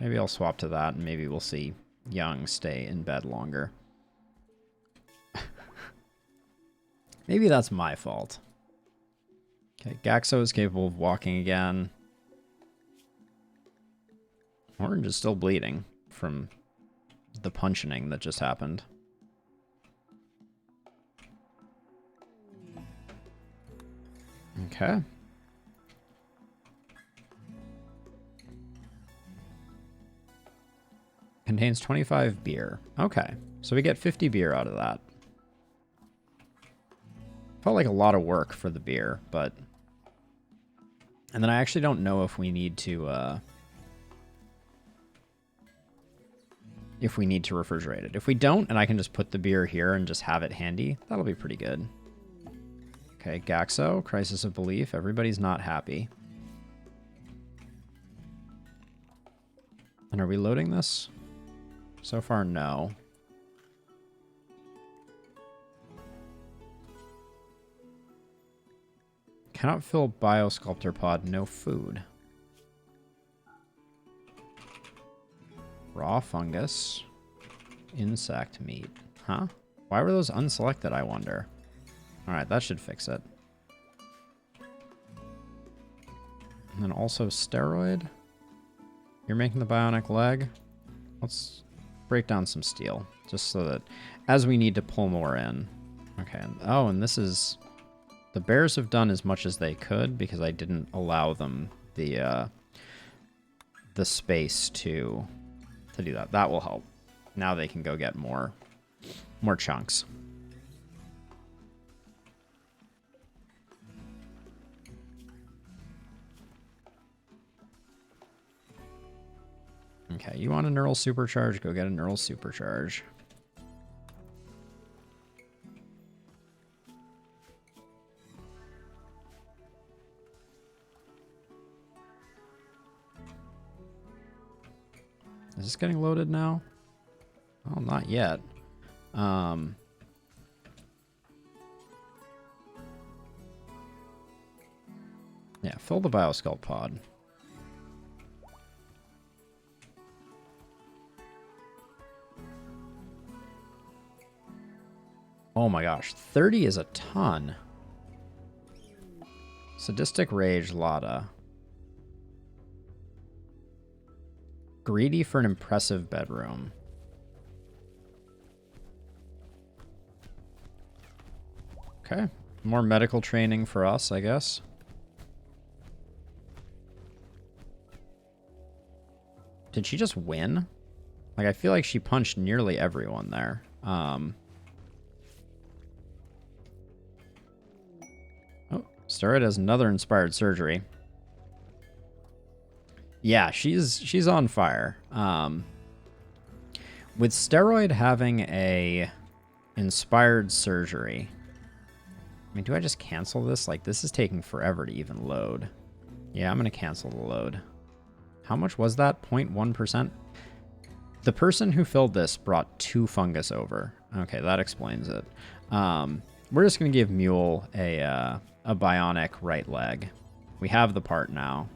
Maybe I'll swap to that, and maybe we'll see Young stay in bed longer. Maybe that's my fault. Okay, Gaxo is capable of walking again. Orange is still bleeding from the punching that just happened. Okay. Contains 25 beer. Okay, so we get 50 beer out of that. Felt like a lot of work for the beer, but... And then I actually don't know if we need to, refrigerate it. If we don't, and I can just put the beer here and just have it handy, that'll be pretty good. Okay, Gaxo, Crisis of Belief. Everybody's not happy. And are we loading this? So far, no. Cannot fill Biosculptor Pod, no food. Raw fungus. Insect meat. Huh? Why were those unselected, I wonder? Alright, that should fix it. And then also steroid. You're making the bionic leg. Let's break down some steel. Just so that as we need to pull more in. Okay. Oh, and this is... The bears have done as much as they could because I didn't allow them the space to do that. That will help. Now they can go get more chunks. Okay, you want a neural supercharge? Go get a neural supercharge. Is this getting loaded now? Well, not yet. Yeah, fill the Biosculpt pod. Oh my gosh, 30 is a ton. Sadistic Rage, Lada. Greedy for an impressive bedroom. Okay. More medical training for us, I guess. Did she just win? Like, I feel like she punched nearly everyone there. Oh, Steroid has another inspired surgery. Yeah, she's on fire. With Steroid having a inspired surgery, I mean, do I just cancel this? Like, this is taking forever to even load. Yeah, I'm going to cancel the load. How much was that? 0.1%? The person who filled this brought 2 fungus over. Okay, that explains it. We're just going to give Mule a bionic right leg. We have the part now.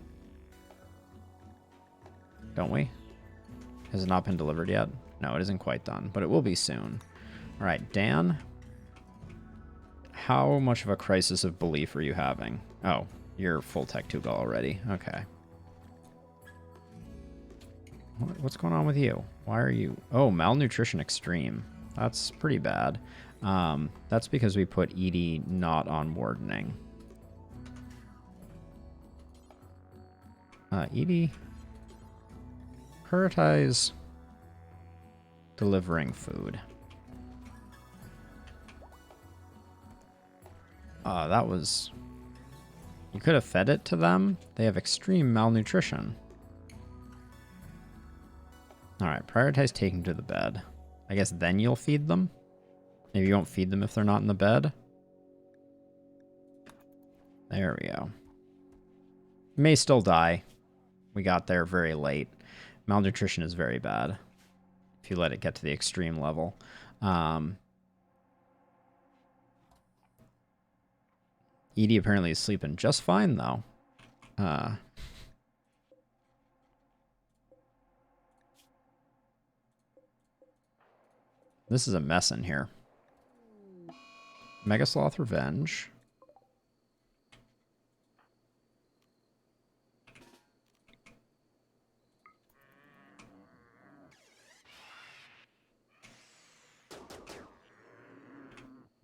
Don't we? Has it not been delivered yet? No, it isn't quite done, but it will be soon. All right, Dan. How much of a crisis of belief are you having? Oh, you're full tech Tugal already. Okay. What's going on with you? Why are you... Oh, malnutrition extreme. That's pretty bad. That's because we put Edie not on wardening. Edie... Prioritize delivering food. That was... You could have fed it to them. They have extreme malnutrition. Alright, prioritize taking to the bed. I guess then you'll feed them? Maybe you won't feed them if they're not in the bed? There we go. May still die. We got there very late. Malnutrition is very bad if you let it get to the extreme level. Edie apparently is sleeping just fine, though. This is a mess in here. Mega Sloth Revenge.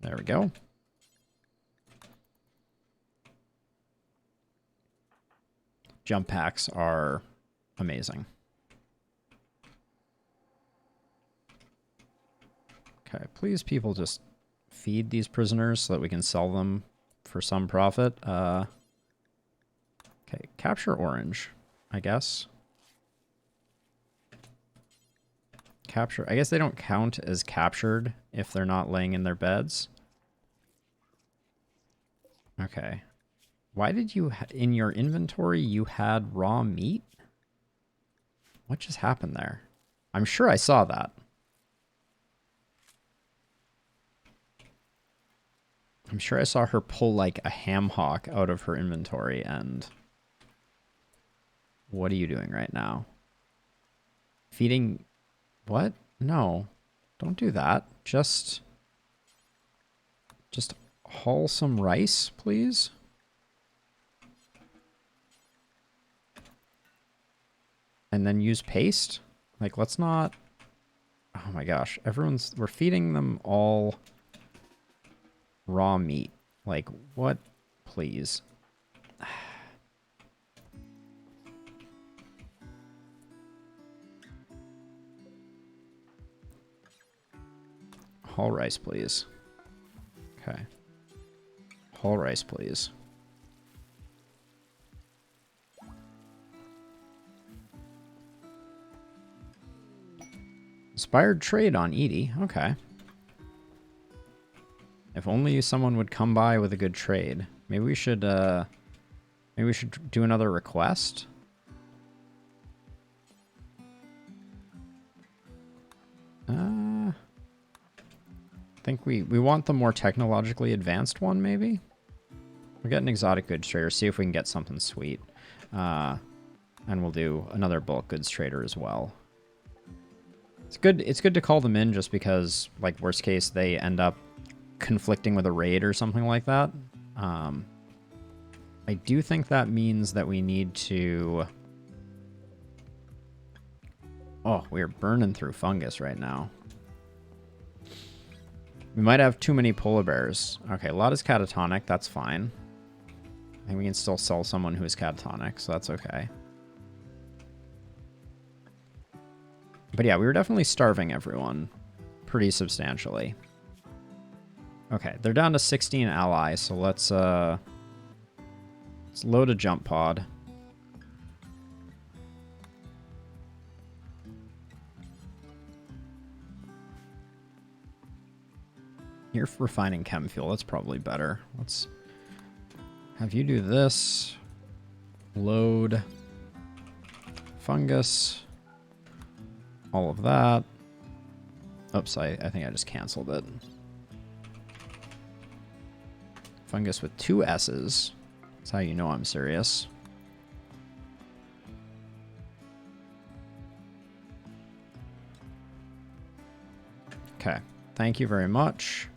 There we go. Jump packs are amazing. Okay, please people just feed these prisoners so that we can sell them for some profit. Okay, capture orange, I guess. Capture, I guess they don't count as captured if they're not laying in their beds. Okay. Why did you, in your inventory, you had raw meat? What just happened there? I'm sure I saw that. I'm sure I saw her pull like a ham hock out of her inventory, and what are you doing right now? Feeding, what? No, don't do that. Just haul some rice, please. And then use paste. Like, let's not, oh my gosh, we're feeding them all raw meat. Like, what? Please. Haul rice, please. Okay. Haul rice, please. Inspired trade on Edie. Okay. If only someone would come by with a good trade. Maybe we should do another request. I think we want the more technologically advanced one, maybe? We'll get an exotic goods trader, see if we can get something sweet. And we'll do another bulk goods trader as well. It's good to call them in just because, like, worst case, they end up conflicting with a raid or something like that. I do think that means that we need to... Oh, we're burning through fungus right now. We might have too many polar bears. Okay, a lot is catatonic. That's fine. I think we can still sell someone who is catatonic, so that's okay. But yeah, we were definitely starving everyone pretty substantially. Okay, they're down to 16 allies, so let's load a jump pod. You're refining chem fuel. That's probably better. Let's have you do this. Load fungus. All of that. Oops, I think I just canceled it. Fungus with 2 S's. That's how you know I'm serious. Okay. Thank you very much.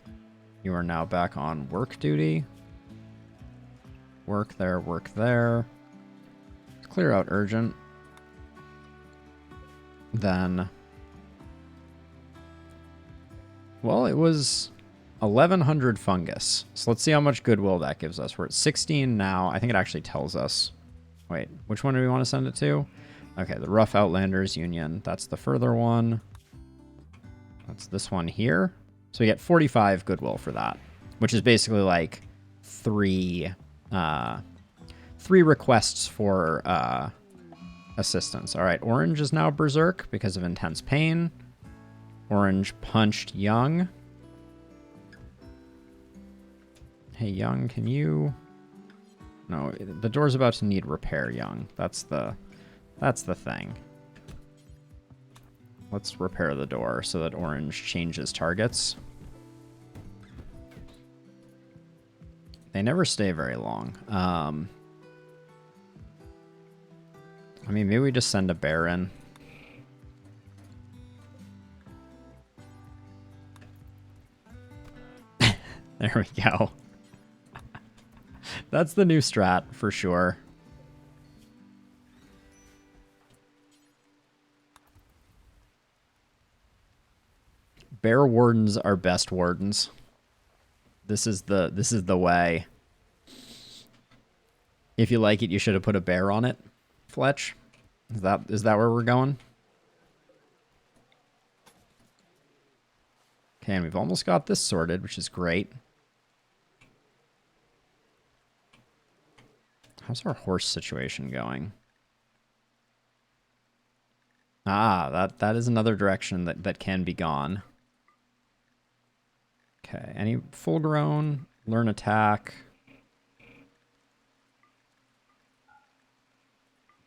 You are now back on work duty. Work there, work there. Let's clear out urgent. Then, well, it was 1,100 fungus. So let's see how much goodwill that gives us. We're at 16 now. I think it actually tells us. Wait, which one do we want to send it to? Okay, the Rough Outlanders Union. That's the further one. That's this one here. So we get 45 goodwill for that, which is basically like three requests for assistance. All right, Orange is now berserk because of intense pain. Orange punched Young. Hey, Young, can you... No, the door's about to need repair, Young. That's the thing. Let's repair the door so that Orange changes targets. They never stay very long. I mean, maybe we just send a bear in. There we go. That's the new strat for sure. Bear wardens are best wardens. This is the way. If you like it, you should have put a bear on it, Fletch. Is that where we're going? Okay, and we've almost got this sorted, which is great. How's our horse situation going? Ah, that is another direction that can be gone. Okay, any full grown, learn attack.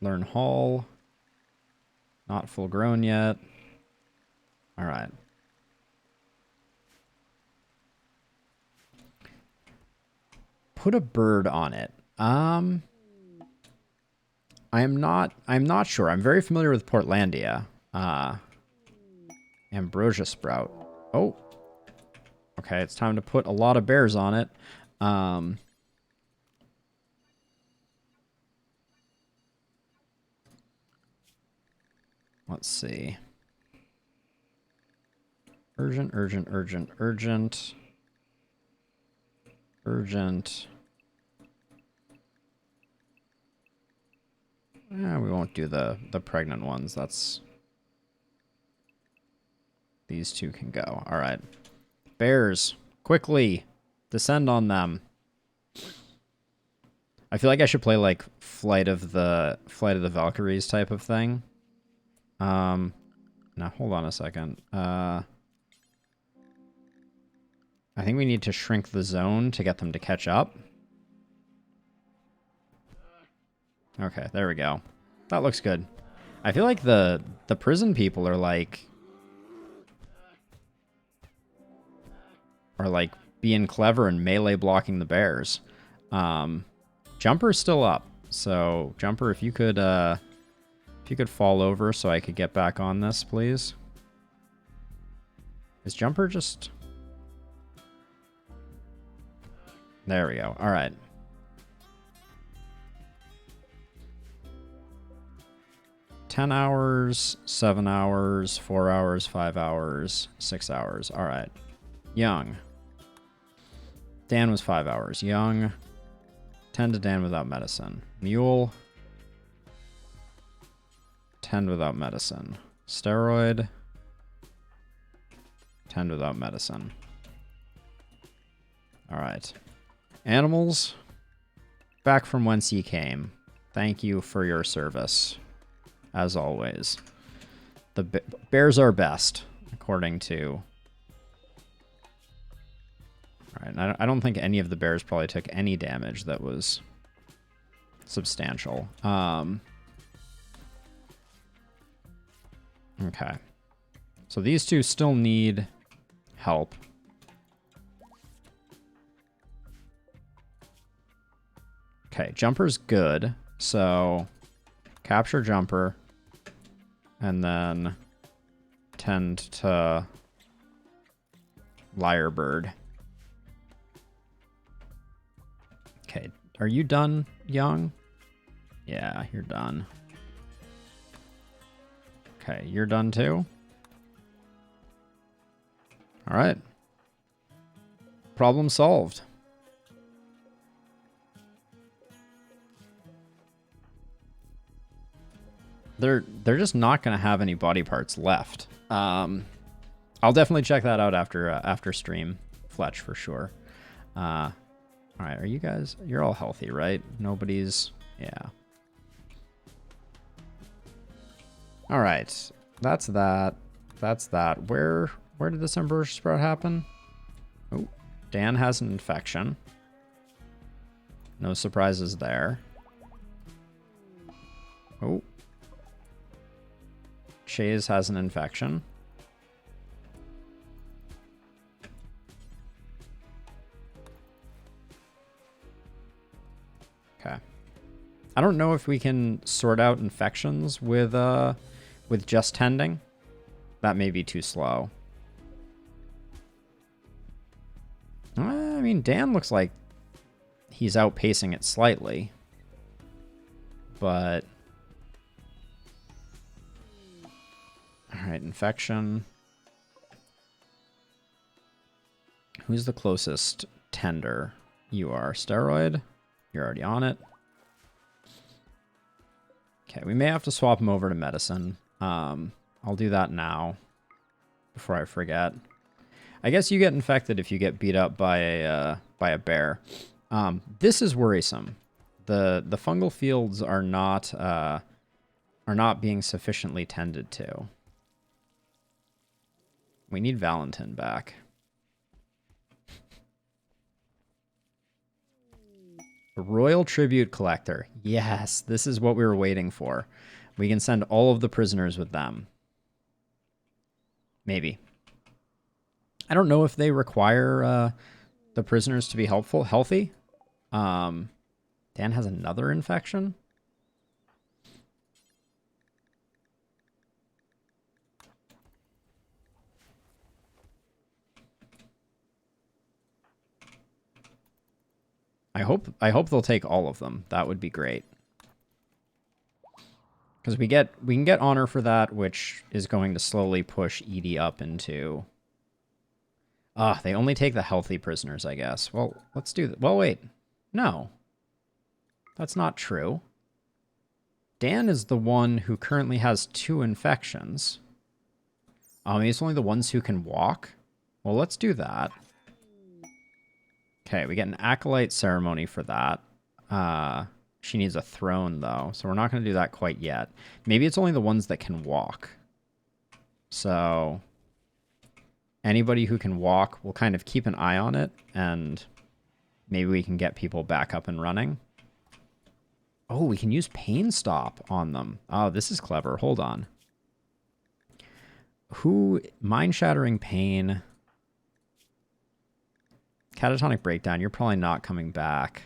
Learn haul. Not full grown yet. All right. Put a bird on it. I'm not sure. I'm very familiar with Portlandia. Ambrosia sprout. Oh. Okay, it's time to put a lot of bears on it. Let's see. Urgent, urgent, urgent, urgent. Urgent. Yeah, we won't do the pregnant ones. That's... These two can go. All right. Bears, quickly descend on them. I feel like I should play like Flight of the Valkyries type of thing. Now hold on a second. I think we need to shrink the zone to get them to catch up. Okay, there we go. That looks good. I feel like the prison people are like being clever and melee blocking the bears. Jumper's still up. So Jumper, if you could fall over so I could get back on this, please. Is Jumper just... There we go. All right. 10 hours, 7 hours, 4 hours, 5 hours, 6 hours. All right. Young. Dan was 5 hours. Young. 10 to Dan without medicine. Mule. 10 without medicine. Steroid. 10 without medicine. All right. Animals. Back from whence ye came. Thank you for your service. As always. The bears are best, according to... Alright, I don't think any of the bears probably took any damage that was substantial. Okay. So these two still need help. Okay, Jumper's good. So, capture Jumper. And then tend to Lyrebird. Okay, are you done, Young? Yeah, you're done. Okay, you're done too? All right. Problem solved. They're just not going to have any body parts left. I'll definitely check that out after stream, Fletch, for sure. All right, are you guys... You're all healthy, right? Nobody's... Yeah. All right, that's that. That's that. Where did this Ambrosia sprout happen? Oh, Dan has an infection. No surprises there. Oh. Chase has an infection. Okay. I don't know if we can sort out infections with just tending. That may be too slow. mean, Dan looks like he's outpacing it slightly. But... Alright, infection. Who's the closest tender? You are. Steroid. You're already on it. Okay, we may have to swap him over to medicine. I'll do that now before I forget. I guess you get infected if you get beat up by a bear. This is worrisome. The fungal fields are not being sufficiently tended to. We need Valentin back. A Royal Tribute Collector. Yes, this is what we were waiting for. We can send all of the prisoners with them. Maybe. I don't know if they require the prisoners to be healthy. Dan has another infection. I hope they'll take all of them. That would be great. Because we can get honor for that, which is going to slowly push Edie up into... they only take the healthy prisoners, I guess. Well, let's do that. Well, wait. No. That's not true. Dan is the one who currently has 2 infections. He's only the ones who can walk? Well, let's do that. Okay, we get an Acolyte ceremony for that. She needs a throne, though, so we're not going to do that quite yet. Maybe it's only the ones that can walk. So, anybody who can walk, we'll kind of keep an eye on it, and maybe we can get people back up and running. Oh, we can use Pain Stop on them. Oh, this is clever. Hold on. Mind-Shattering Pain... Catatonic Breakdown, you're probably not coming back.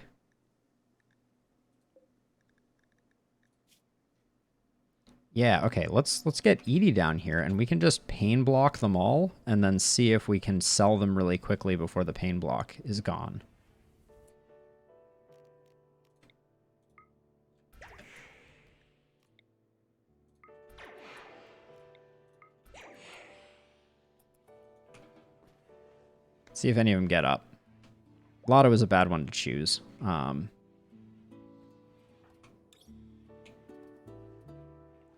Yeah, okay, let's get Edie down here, and we can just pain block them all, and then see if we can sell them really quickly before the pain block is gone. See if any of them get up. Lotto is a bad one to choose.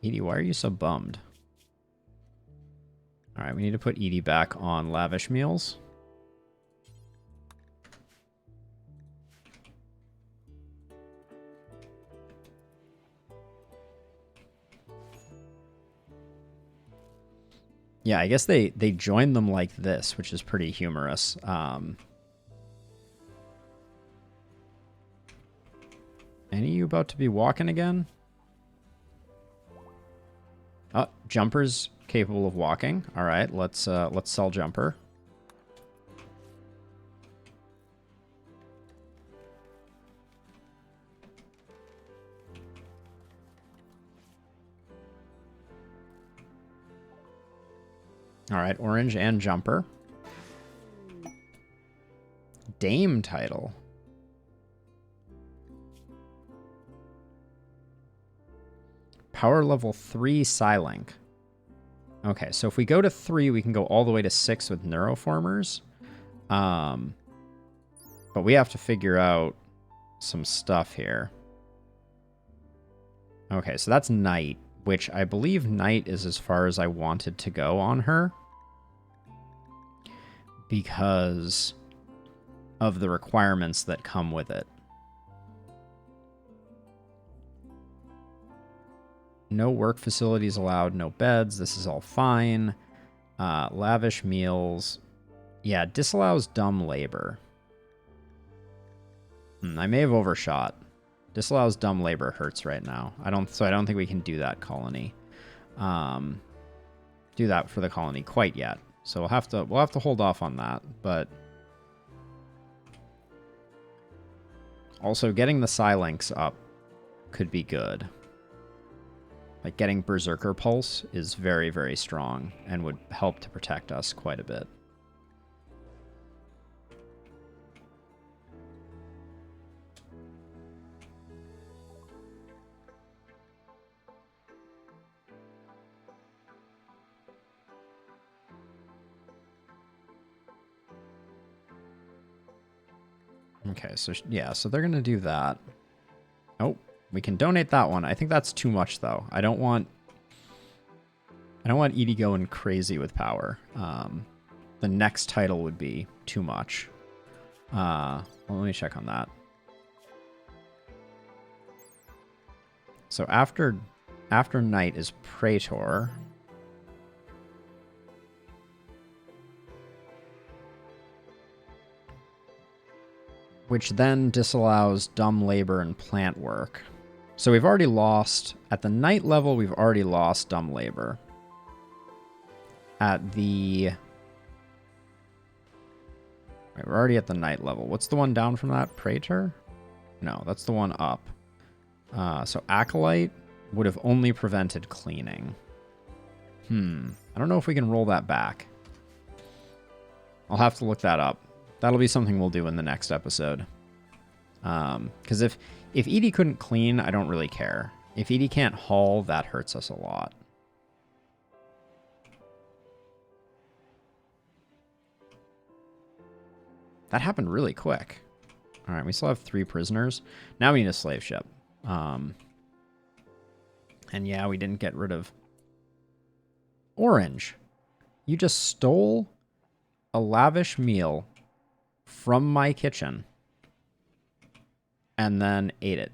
Edie, why are you so bummed? Alright, we need to put Edie back on Lavish Meals. Yeah, I guess they join them like this, which is pretty humorous. Any of you about to be walking again? Oh, Jumper's capable of walking. All right, let's sell Jumper. All right, Orange and Jumper. Dame title. Power level 3 Psylink. Okay, so if we go to 3, we can go all the way to 6 with Neuroformers. But we have to figure out some stuff here. Okay, so that's Night, which I believe Night is as far as I wanted to go on her. Because of the requirements that come with it. No work facilities allowed, no beds. This is all fine. Lavish meals. Yeah, disallows dumb labor. I may have overshot. Disallows dumb labor hurts right now. I don't think we can do that colony. Do that for the colony quite yet. So we'll have to hold off on that, but also getting the Psylinks up could be good. Like, getting Berserker Pulse is very, very strong and would help to protect us quite a bit. Okay, so yeah, so they're going to do that. Oh, we can donate that one. I think that's too much, though. I don't want Edie going crazy with power. The next title would be too much. Well, let me check on that. So after night is Praetor. Which then disallows dumb labor and plant work. So we've already lost, at the night level, we've already lost dumb labor. At the... Right, we're already at the night level. What's the one down from that? Praetor? No, that's the one up. So Acolyte would have only prevented cleaning. I don't know if we can roll that back. I'll have to look that up. That'll be something we'll do in the next episode. Because if Edie couldn't clean, I don't really care. If Edie can't haul, that hurts us a lot. That happened really quick. All right, we still have 3 prisoners. Now we need a slave ship. And yeah, we didn't get rid of... Orange. You just stole a lavish meal from my kitchen and then ate it.